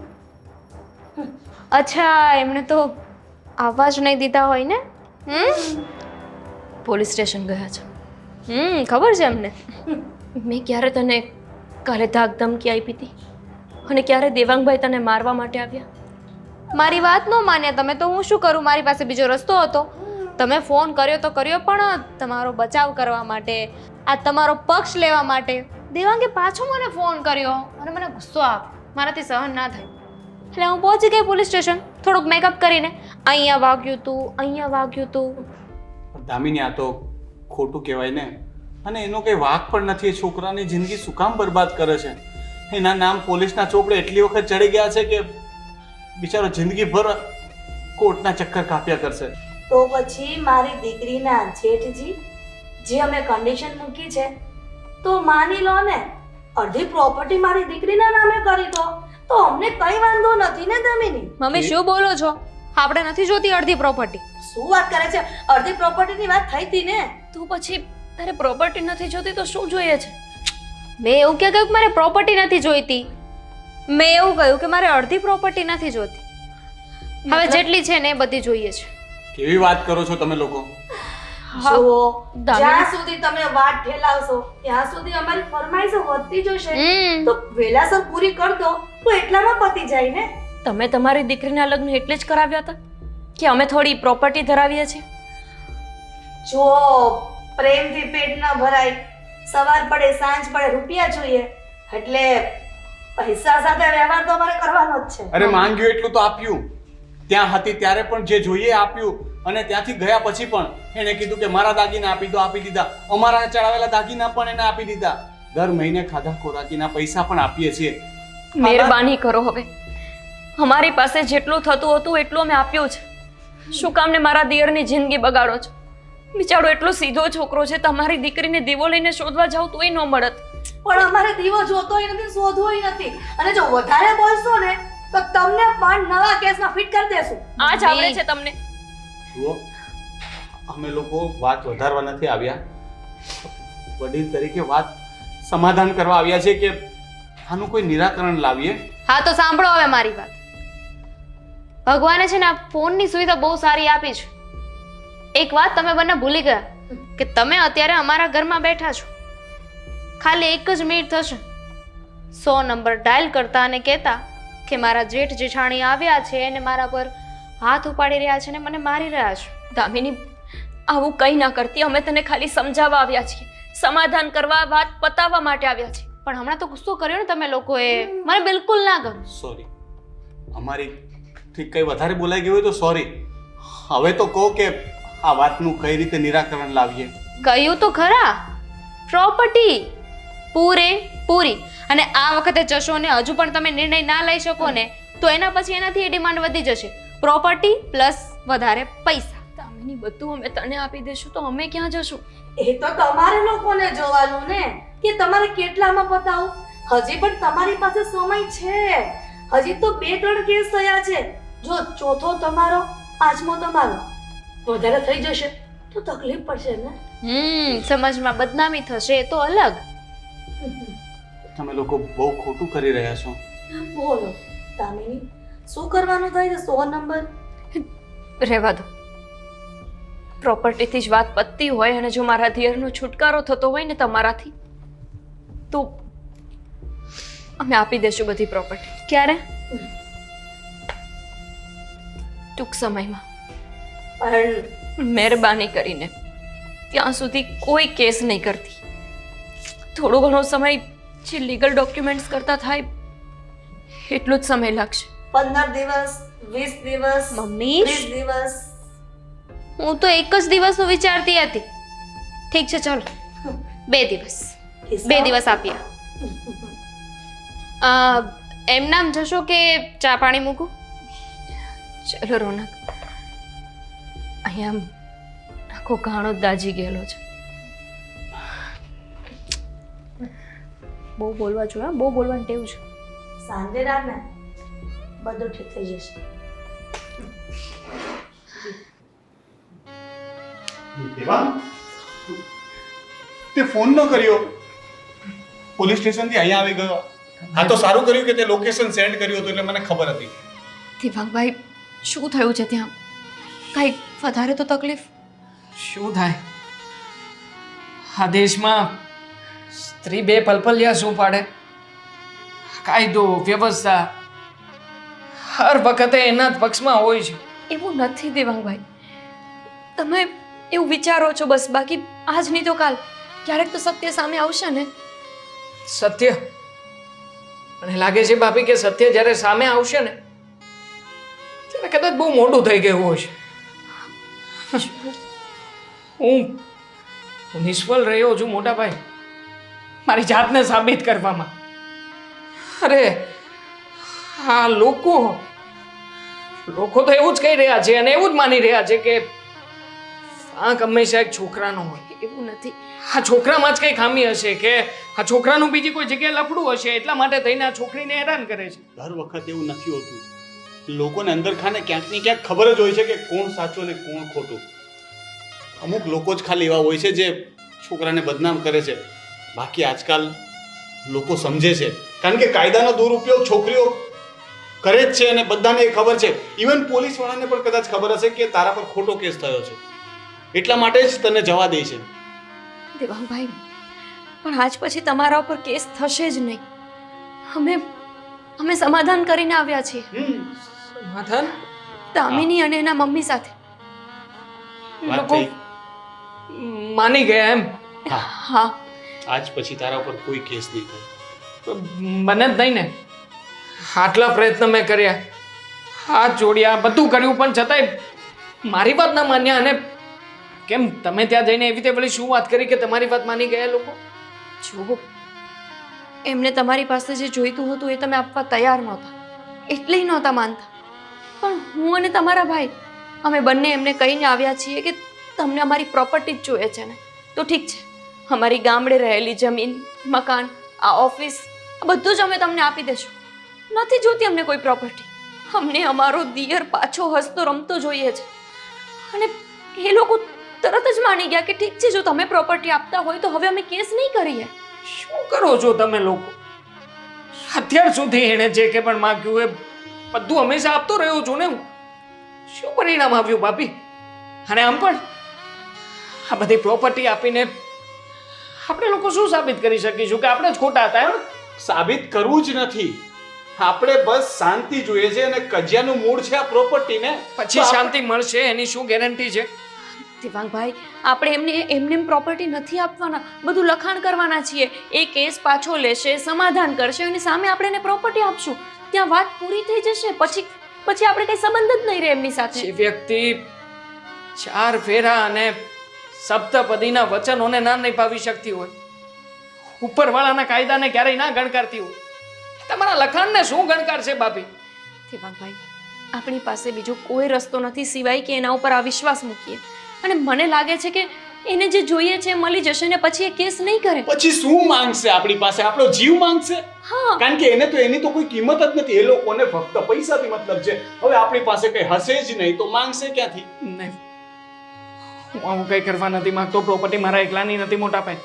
અચ્છા, એમને તો આવવા જ નહીં દીધા હોય ને. પોલીસ સ્ટેશન ગયા છે. ખબર છે એમને. મેં ક્યારે તને કાલે ધાક ધમકી આપી હતી, અને ક્યારે દેવાંગભાઈ તને મારવા માટે આવ્યા? મારી વાત ન માન્યા તમે તો હું શું કરું? મારી પાસે બીજો રસ્તો હતો. તમે ફોન કર્યો તો કર્યો, પણ તમારો બચાવ કરવા માટે, આ તમારો પક્ષ લેવા માટે દેવાંગે પાછો મને ફોન કર્યો અને મને ગુસ્સો આવ્યો. મારાથી સહન ના થયું એટલે હું પહોંચી ગઈ પોલીસ સ્ટેશન, થોડુંક મેકઅપ કરીને. અહીંયા વાગ્યું તું, અહીંયા વાગ્યું તું. દામિની, આ તો ખોટું કહેવાય ને. અને એનો કંઈ વાંક પણ નથી. એ છોકરાની જિંદગી શું કામ બરબાદ કરે છે? એના નામ પોલીસના ચોપડે એટલી વખત ચડી ગયા છે કે બિચારો જિંદગીભર કોર્ટના ચક્કર કાપ્યા કરશે. તો પછી મારી દીકરીના જેઠજી જે અમે કન્ડિશન મૂકી છે તો માની લો ને, અડધી પ્રોપર્ટી મારી દીકરીના નામે કરી દો તો અમને કઈ વાંધો નથી ને દામિની? મમ્મી શું બોલો છો? આપણે નથી જોતી અડધી પ્રોપર્ટી. શું વાત કરે છે? અડધી પ્રોપર્ટીની વાત થઈ હતી ને. તું પછી તારે પ્રોપર્ટી નથી જોતી તો શું જોઈએ છે? મેં એવું ક્યાં કહ્યું કે મારે પ્રોપર્ટી નથી જોઈતી? મેં એવું કહ્યું કે મારે અડધી પ્રોપર્ટી નથી જોતી. હવે જેટલી છે ને એ બધી જોઈએ છે. કેવી વાત કરો છો તમે લોકો? જુઓ, દામિની. જ્યાં સુધી તમે વાત ઠેલાવશો ત્યાં સુધી અમારી ફરમાઈશો વધતી જશે. હમ. તો વેલાસર પૂરી કર દો તો એટલામાં પતી જાય ને. તમે તમારી દીકરીના લગ્ન એટલે જ કરાવ્યા હતા કે અમે થોડી પ્રોપર્ટી ધરાવીએ છીએ? જો પ્રેમથી પેટ ન ભરાય, સવાર પડે સાંજ પડે રૂપિયા જોઈએ, એટલે પૈસા સાથે વ્યવહાર તો અમારે કરવાનો જ છે. અરે માંગ્યું એટલું તો આપ્યું. ત્યાં હતી ત્યારે પણ જે જોઈએ આપ્યું, અને ત્યાંથી ગયા પછી પણ એણે કીધું કે મારા દાગીના આપી દો, આપી દીધા. અમારા ચડાવેલા દાગીના પણ એને આપી દીધા. દર મહિને ખાધા ખોરાકીના પૈસા પણ આપીએ છીએ. મહેરબાની કરો, હવે અમારી પાસે જેટલું થતું હતું એટલું અમે આપ્યું છે. શું કામ ને મારા દિયરની જિંદગી બગાડો છો? બિચારો એટલો સીધો છોકરો છે, તમારી દીકરીને દીવો લઈને શોધવા જાવ તોય ન મળત. પણ અમારે દીવો જોતોય નથી, શોધવોય નથી. અને જો વધારે બોલશો ને તો તમને પણ નવા કેસમાં ફિટ કરી દેશું. આ જ આવડે છે તમને? જુઓ, અમે લોકો વાત વધારવા નથી આવ્યા. વડીલ તરીકે વાત સમાધાન કરવા આવ્યા છે કે આનું કોઈ નિરાકરણ લાવીએ. હા તો સાંભળો હવે મારી વાત. ભગવાને છે ને આ ફોનની સુવિધા બહુ સારી આપી છે. એક વાત તમે બંને ભૂલી ગયા કે તમે અત્યારે અમારા ઘરમાં બેઠા છો. ખાલી 1 જ મિનિટ થશે 100 નંબર ડાયલ કરતા અને કહેતા કે મારા જેઠ જેઠાણી આવ્યા છે અને મારા પર હાથ ઉપાડી રહ્યા છે ને મને મારી રહ્યા છે. દામિની, આવું કંઈ ના કરતી. અમે તને ખાલી સમજાવવા આવ્યા છીએ, સમાધાન કરવા, વાત પતાવવા માટે આવ્યા છીએ. પણ હમણાં તો ગુસ્સો કર્યો ને તમે લોકોએ, મને બિલકુલ ના ગમ્યું. સોરી, અમારી થી કંઈ વધારે બોલાઈ ગયું હોય તો સોરી. હવે તો કહો કે આ વાતનું કઈ રીતે નિરાકરણ લાવીએ. કહ્યું તો ખરા, પ્રોપર્ટી પૂરી. અને આ વખતે જશો ને હજુ પણ તમે નિર્ણય ના લઈ શકો ને તો એના પછી એનાથી એ ડિમાન્ડ વધી જશે. પ્રોપર્ટી પ્લસ વધારે પૈસા. દામિની, બધું અમે તને આપી દઈશું તો અમે ક્યાં જશું? એ તો તમારે લોકોને જોવાનું ને કે તમારે કેટલામાં પતાવું. હજી પણ તમારી પાસે સમય છે. હજી તો 2-3 કેસ થયા છે. જો ચોથો તમારો, 5મો તમારો, વધારે થઈ જશે તો તકલીફ પડશે ને. સમાજમાં બદનામી થશે એ તો અલગ. તમે લોકો બહુ ખોટું કરી રહ્યા છો. બોલો દામિની, શું કરવાનું થાય છે? 100 નંબર. રહેવા દો. પ્રોપર્ટીથી જ વાત પતતી હોય અને જો મારા દિયરનો છુટકારો થતો હોય ને તમારાથી, તો અમે આપી દઈશું બધી પ્રોપર્ટી. ક્યારે? ટૂંક સમયમાં. પણ મહેરબાની કરીને ત્યાં સુધી કોઈ કેસ નહીં કરતી. થોડો ઘણો સમય જે લીગલ ડોક્યુમેન્ટ્સ કરતા થાય એટલો જ સમય લાગશે. 15 દિવસ, 20 દિવસ, મમ્મી 30 દિવસ. હું તો એક જ દિવસનું વિચારતી હતી. ઠીક છે ચલો, 2 દિવસ. 2 દિવસ આપીએ. એમ નામ જશો કે ચા પાણી મૂકું? ચલો રોનક, અહીંયા આખો ઘાણો જ દાજી ગયેલો છે. બહુ બોલવા જોઈએ, બહુ બોલવાની ટેવ છે. સાંજે રાત ને બધું ઠીક થઈ જશે. દેવાંગ, તે ફોન ન કર્યો, પોલીસ સ્ટેશનથી અહીંયા આવી ગયો. આ તો સારું કર્યું કે તે લોકેશન સેન્ડ કર્યું હતું એટલે મને ખબર હતી. દિવાંગભાઈ, શું થયું છે ત્યાં? કાંઈ વધારે તો તકલીફ? શું થાય? આ દેશમાં સ્ત્રી બે પલપલિયા શું પાડે? કાયદો વ્યવસ્થા હર વખતે એના જ પક્ષમાં હોય છે. એવું નથી દેવાંગભાઈ, તમે એવું વિચારો છો બસ. બાકી આજ નહીં તો કાલ ક્યારેક તો સત્ય સામે આવશે ને. સત્ય? મને લાગે છે ભાભી કે સત્ય જ્યારે સામે આવશે ને ત્યારે કદાચ બહુ મોટું થઈ ગયું હશે. હું નિષ્ફળ રહ્યો છું મોટા ભાઈ મારી જાતને સાબિત કરવામાં. અરે આ લોકો તો એવું જ કહી રહ્યા છે અને એવું જ માની રહ્યા છે કે વાંક હંમેશા એક છોકરાનો હોય. એવું નથી. આ છોકરામાં જ કઈ ખામી હશે કે આ છોકરાનું બીજી કોઈ જગ્યાએ લફડું હશે એટલા માટે થઈને આ છોકરીને હેરાન કરે છે. દર વખત એવું નથી હોતું. લોકોને અંદર ખાને ક્યાંક ને ક્યાંક ખબર જ હોય છે કે કોણ સાચું અને કોણ ખોટું. અમુક લોકો જ ખાલી એવા હોય છે જે છોકરાને બદનામ કરે છે. બાકી આજકાલ લોકો સમજે છે કારણ કે કાયદાનો દુરુપયોગ છોકરીઓ કરે જ છે અને બધાને એ ખબર છે. ઇવન પોલીસવાળાને પણ કદાચ ખબર હશે કે તારા પર ખોટો કેસ થયો છે એટલા માટે જ તને જવા દે છે. દેવાંગભાઈ, પણ આજ પછી તમારા ઉપર કેસ થશે જ નહીં. અમે સમાધાન કરીને આવ્યા છીએ સમાધાન? દામિની અને એના મમ્મી સાથે. વાત લોકો થઈ. માની ગયા એમ? હા, આજ પછી તારા ઉપર કોઈ કેસ નહીં થાય. બને જ નહીં ને. આટલા પ્રયત્ન મેં કર્યા, હાથ જોડ્યા, બધું કર્યું પણ છતાંય મારી વાત ના માન્યા. અને કેમ તમે ત્યાં જઈને એવી રીતે વળી શું વાત કરી કે તમારી વાત માની ગયા લોકો? જુઓ, એમને તમારી પાસે જે જોઈતું હતું એ તમે આપવા તૈયાર નહોતા એટલે નહોતા માનતા. પણ હું અને તમારા ભાઈ અમે બંને એમને કહીને આવ્યા છીએ કે તમને અમારી પ્રોપર્ટી જ જોઈએ છે ને તો ઠીક છે, અમારી ગામડે રહેલી જમીન, મકાન, આ ઓફિસ, આ બધું જ અમે તમને આપી દઈશું. નથી જોતી અમને કોઈ પ્રોપર્ટી. અમને અમારો દિયર પાછો હસતો રમતો જોઈએ છે. અને એ લોકો તરત જ માની ગયા કે ઠીક છે, જો તમે પ્રોપર્ટી આપતા હોય તો હવે અમે કેસ નહીં કરીએ. શું કરો છો તમે લોકો? અત્યાર સુધી એણે જે કે પણ માંગ્યું એ બધું હંમેશા આપતો રહ્યો છું ને હું. શું પરિણામ આવ્યું ભાભી? અને આમ પણ આ બધી પ્રોપર્ટી આપીને આપણે લોકો શું સાબિત કરી શકીશું કે આપણે જ ખોટા હતા એમ? સાબિત કરવું જ નથી. આપણે બસ શાંતિ જોઈએ છે અને કજિયાનું મૂળ છે આ પ્રોપર્ટીને. પછી શાંતિ મળશે એની શું ગેરંટી છે? દેવાંગભાઈ, આપણે એમને પ્રોપર્ટી નથી આપવાના, બધું લખાણ કરવાના છીએ. એ કેસ પાછો લેશે, સમાધાન કરશે અને સામે આપણે એને પ્રોપર્ટી આપશું. ત્યાં વાત પૂરી થઈ જશે. પછી આપણે કઈ સંબંધ જ નહીં રહે એમની સાથે. જે વ્યક્તિ 4 ફેરા અને સપ્તપદીના વચનોને ના નિભાવી શકતી હોય, ઉપરવાળાના કાયદાને ક્યારેય ના ગણકારતી હોય, તમારા લખાણને શું ગણકાર છે ભાભી? દેવાંગભાઈ, આપણી પાસે બીજો કોઈ રસ્તો નથી સિવાય કે એના ઉપર આ વિશ્વાસ મૂકીએ. અને મને લાગે છે કે એને જે જોઈએ છે એ મળી જશે ને પછી એ કેસ નહીં કરે. પછી શું માંગશે આપણી પાસે? આપણો જીવ માંગશે. હા, કારણ કે એને તો એની તો કોઈ કિંમત જ નથી. એ લોકોને ફક્ત પૈસાથી મતલબ છે. હવે આપણી પાસે કઈ હશે જ નહીં તો માંગશે ક્યાંથી? નહીં, હું આવું કંઈ કરવા નથી માંગતો. પ્રોપર્ટી મારા એકલાની નથી મોટા ભાઈ,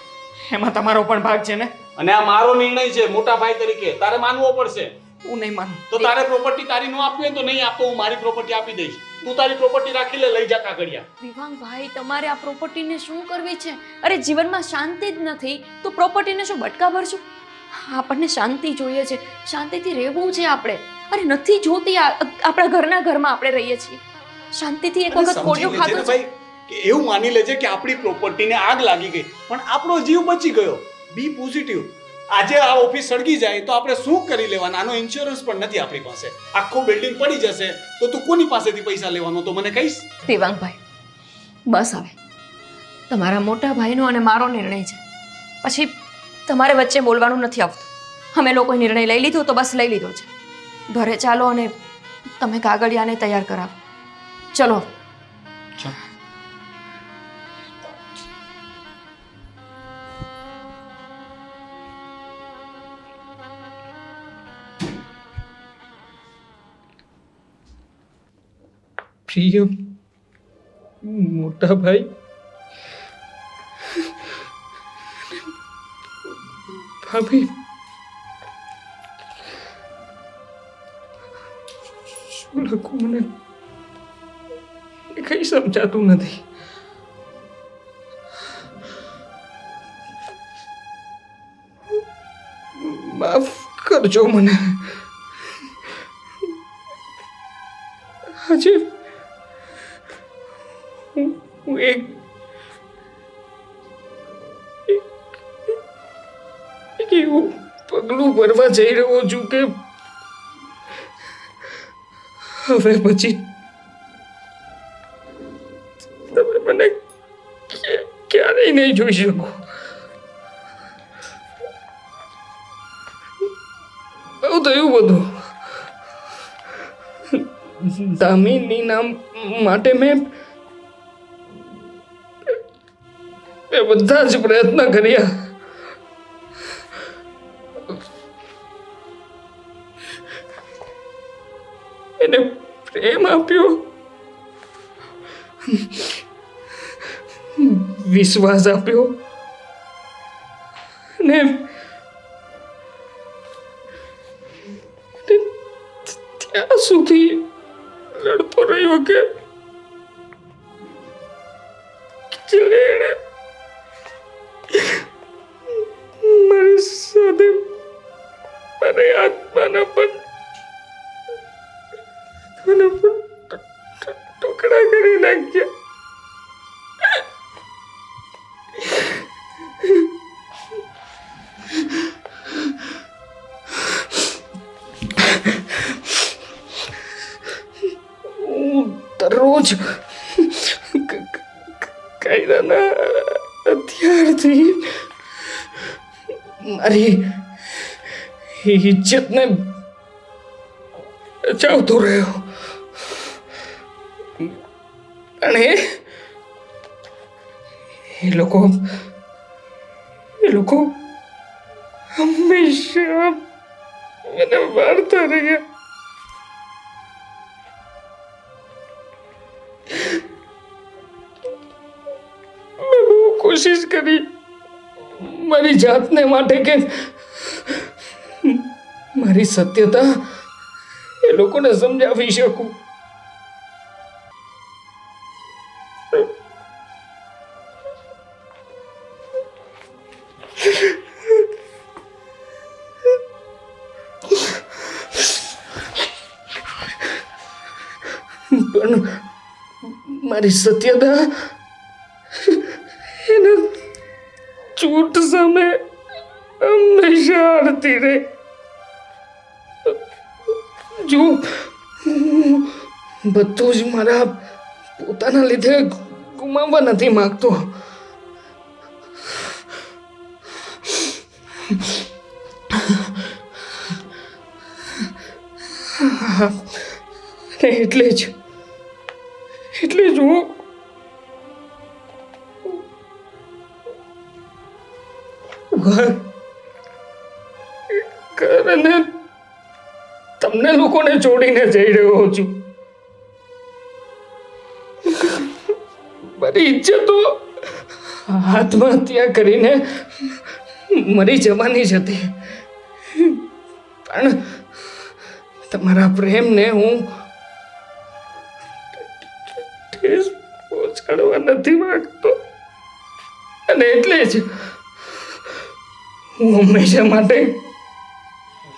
એમાં તમારો પણ ભાગ છે ને. અને આ મારો નિર્ણય છે મોટા ભાઈ તરીકે, તારે માનવો પડશે. હું નહીં માનું. તો તારે પ્રોપર્ટી તારી નો આપવી હોય તો નહીં આપતો, હું મારી પ્રોપર્ટી આપી દઈશ. તું તારી પ્રોપર્ટી રાખી લે, લઈ જા કાગળિયા. દેવાંગભાઈ, તમારે આ પ્રોપર્ટીને શું કરવી છે? અરે જીવનમાં શાંતિ જ નથી તો પ્રોપર્ટીને શું બટકા ભરશું? આપણને શાંતિ જોઈએ છે, શાંતિથી રહેવું છે આપણે. અરે નથી જોતી, આપણા ઘરના ઘરમાં આપણે રહીએ છીએ. શાંતિથી એક વખત કોળિયો ખાતો છે. ભાઈ કે એવું માની લેજે કે આપણી પ્રોપર્ટીને આગ લાગી ગઈ પણ આપણો જીવ બચી ગયો. B positive. આજે આ ઓફિસ સળગી જાય તો આપણે શું કરી લેવાના? આનો ઇન્સ્યોરન્સ પણ નથી આપણી પાસે. આખું બિલ્ડિંગ પડી જશે તો તું કોની પાસેથી પૈસા લેવાનો તો મને કહીશ? દેવાંગભાઈ, બસ હવે તમારા મોટા ભાઈનો અને મારો નિર્ણય છે. પછી તમારે વચ્ચે બોલવાનું નથી આવતું. અમે લોકોએ નિર્ણય લઈ લીધો તો બસ લઈ લીધો છે. ઘરે ચાલો અને તમે કાગળિયાને તૈયાર કરાવો. ચલો. પ્રિય મોટા ભાઈ, ભાભી, શું લખું મને કઈ સમજાતું નથી. માફ કરજો મને. આજે હું એક એવું પગલું ભરવા જઈ રહ્યો છું કે હવે પછી તમે મને ક્યારેય નહીં જોઈ શકો. બહુ થયું બધું. દામિની નામ માટે મેં બધા જ પ્રયત્ન કર્યા. એને પ્રેમ આપ્યો, વિશ્વાસ આપ્યો ને ત્યાં સુધી લડતો રહ્યો કે છેલ્લે એણે મારી સાથે મારી આત્માના પણ ટુકડા કરી નાખ્યા. હું દરરોજ કાયદાના હથિયારથી મારી ઇજ્જતને બચાવતો રહ્યો. અને એ લોકો હંમેશા મને વાળતા રહ્યા. મેં બહુ કોશિશ કરી મારી જાતને માટે કે મારી સત્યતા એ લોકોને સમજાવી શકું. તમારી સત્યતા એના ચૂંટ સામે હંમેશા હારતી રહે. જો હું બધું જ મારા પોતાના લીધે ગુમાવવા નથી માંગતો. અને એટલે જ હું ઘર અને તમને લોકોને છોડીને જઈ રહ્યો છું. મારી ઈચ્છા તો આત્મહત્યા કરીને મરી જવાની જ હતી, પણ તમારા પ્રેમને હું ઠેસ પહોંચાડવા નથી માંગતો. અને એટલે જ હું હંમેશા માટે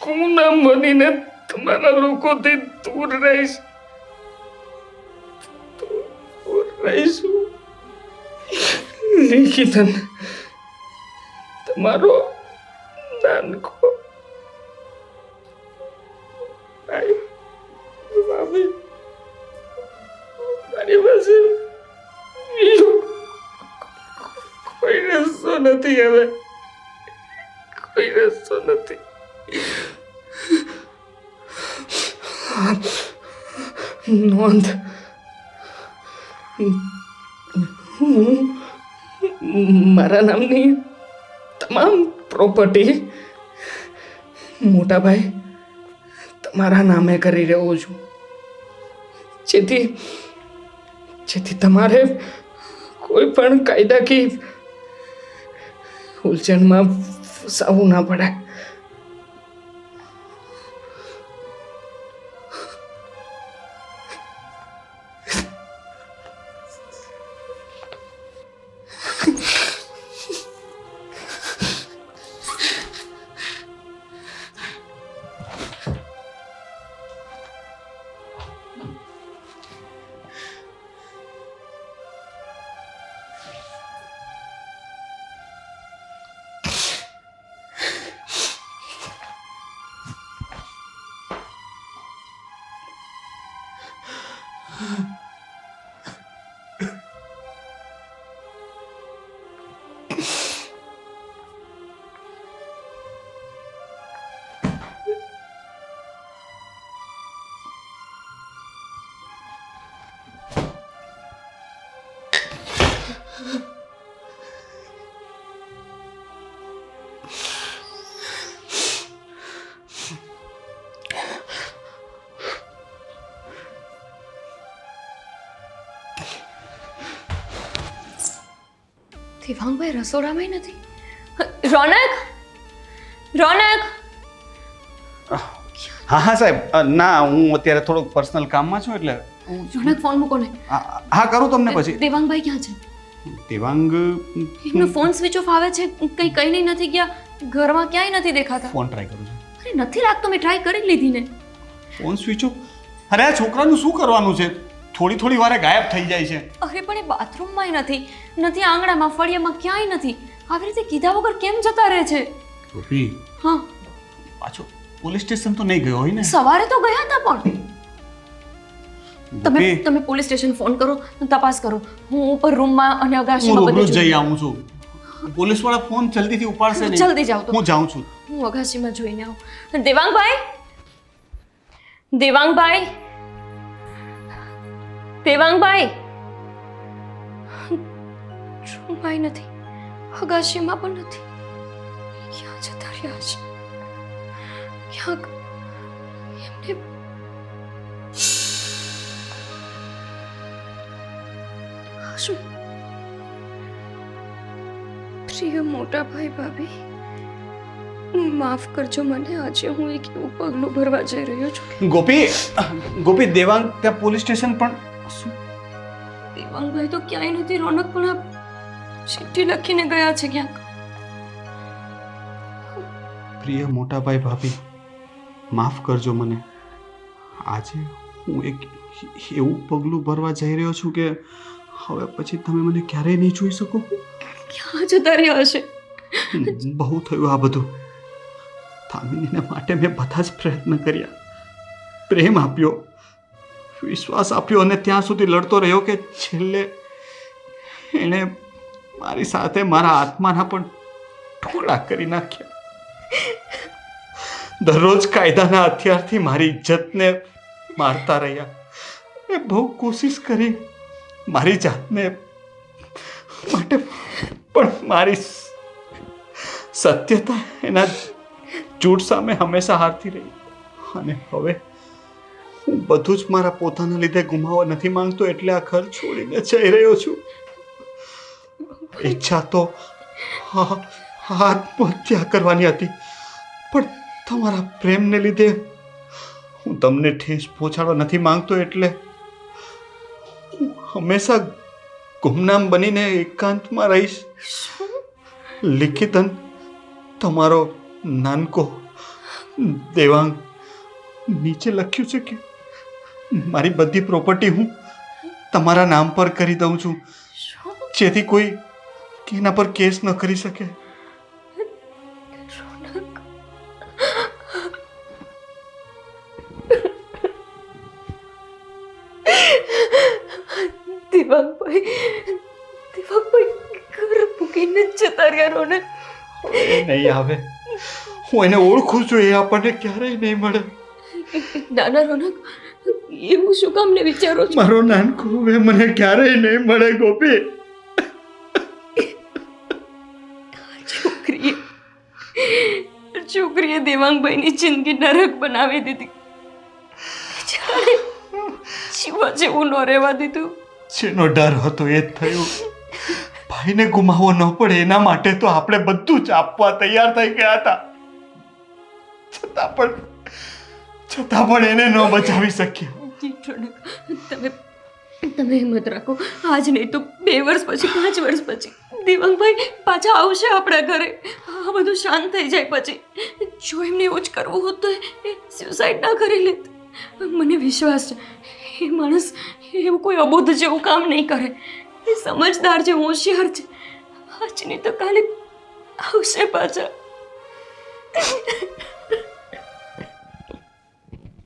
ગુમનામ બનીને તમારા લોકોથી દૂર રહીશ. નિકિતન, તમારો નાનકો ભાઈ. મારી પાસે બીજો કોઈ રસ્તો નથી. હવે કોઈ રસ્તો નથી. નોંધ, હું મારા નામની તમામ પ્રોપર્ટી મોટાભાઈ તમારા નામે કરી રહ્યો છું, જેથી તમારે કોઈ પણ કાયદાકીય ઉલઝનમાં ફસાવવું ના પડે. દેવાંગભાઈ રસોડામાં નથી. રોનક, રોનક! હા હા સાહેબ, ના હું અત્યારે થોડોક પર્સનલ કામમાં છું એટલે રોનક, ફોન મૂકો ને. હા કરું તમને પછી. દેવાંગભાઈ ક્યાં છે? દેવાંગ એમનો ફોન સ્વિચ ઓફ આવે છે, કંઈ કઈ નથી ગયા, ઘરમાં ક્યાંય નથી દેખાતા. ફોન ટ્રાય કરું છું. અરે નથી લાગતો, મેં ટ્રાય કરી લીધી ને. Phone switch off? અરે આ છોકરાનું શું કરવાનું છે? થોડી વારે ગાયબ થઈ જાય છે. અરે પણ એ બાથરૂમમાંય નથી, નથી આંગણામાં, ફળિયામાં, ક્યાંય નથી. આવી રીતે કીધા વગર કેમ જતા રહે છે? ગોપી, હા, પાછો પોલીસ સ્ટેશન તો નહીં ગયો હોય ને? સવારે તો ગયા હતા પણ. ગોપી, તમે પોલીસ સ્ટેશન ફોન કરો, તપાસ કરો. હું ઉપર રૂમમાં અને હું અગાશીમાં રૂબરૂ બધે જઈ આવું છું. પોલીસ વાળા ફોન જલ્દીથી ઉપાડશે નહીં. જલ્દી જાઓ તો. હું જાઉં છું. હું અગાશીમાં જોઈને આવું. દેવાંગભાઈ, દેવાંગભાઈ, દેવાંગભાઈ! રૂમમાં નથી, અગાશીમાં પણ નથી. ક્યાં જતા રહ્યા છે? ક્યાંક એમને શું? પ્રિય મોટા ભાઈ, ભાભી, માફ કરજો મને. આજે હું એક એવું પગલું ભરવા જઈ રહ્યો છું. ગોપી, દેવાંગ ત્યાં પોલીસ સ્ટેશન પણ શું? દેવાંગભાઈ તો ક્યાંય નથી. રોનક પણ આ ચિઠ્ઠી લખીને ગયા છે ક્યાંક. પ્રિય મોટા ભાઈ, ભાભી, માફ કરજો મને. આજે હું એક એવું પગલું ભરવા જઈ રહ્યો છું કે હવે પછી તમે મને ક્યારેય નહીં જોઈ શકો. ક્યાં જતા રહ્યા હશે? બહુ થયું આ બધું. દામિનીને માટે મેં બધા જ પ્રયત્ન કર્યા, પ્રેમ આપ્યો, વિશ્વાસ આપ્યો અને ત્યાં સુધી લડતો રહ્યો કે છેલ્લે એણે મારી સાથે મારા આત્માના પણ ટુકડા કરી નાખ્યા. દરરોજ કાયદાના હથિયારથી મારી ઇજ્જતને મારતા રહ્યા. મેં બહુ કોશિશ કરી મારી જાતને માટે, પણ મારી સત્યતા એના જૂઠ સામે હંમેશા હારતી રહી. અને હવે હું બધું જ મારા પોતાના લીધે ગુમાવવા નથી માંગતો, એટલે આ ઘર છોડીને જઈ રહ્યો છું. ઈચ્છા તો આત્મહત્યા કરવાની હતી, પણ તમારા પ્રેમને લીધે હું તમને ઠેસ પહોંચાડવા નથી માંગતો, એટલે હું હંમેશા ગુમનામ બનીને એકાંતમાં રહીશ. લિખિતન તમારો નાનકો દેવાંગ નીચે લખ્યું છે કે મારી બધી પ્રોપર્ટી હું તમારા નામ પર કરી દઉં છું, જેથી કોઈ એના પર કેસ ન કરી શકે. દિવાંગભાઈ ઘર મૂકીને જતા રહ્યા રોનક. એ નહીં આવે, હું એને ઓળખું છું, એ આપણને ક્યારેય નહીં મળે. નાના રોનક, એવું શું કામ ને વિચારો છો? મારો નાનકો હવે મને ક્યારેય નહીં મળે ગોપી. છોકરીએ દેવાંગભાઈની જિંદગી નરક બનાવી દીધી. જીવા જેવું ન રહેવા દીધું. જેનો ડર હતો એ જ થયું. ભાઈને ગુમાવવો ન પડે એના માટે તો આપણે બધું જ આપવા તૈયાર થઈ ગયા હતા, છતાં પણ એને ન બચાવી શક્યા. તમે હિંમત રાખો. આજ નહીં તો 2 વર્ષ પછી, 5 વર્ષ પછી દેવાંગભાઈ પાછા આવશે આપણા ઘરે. આ બધું શાંત થઈ જાય પછી. જો એમને એવું જ કરવું હોત તો એ સ્યુસાઇડ ના કરી લેત. મને વિશ્વાસ છે એ માણસ એવું કોઈ અબોધ જેવું કામ નહીં કરે. એ સમજદાર છે, હોશિયાર છે. આજ નહીં તો કાલે આવશે પાછા.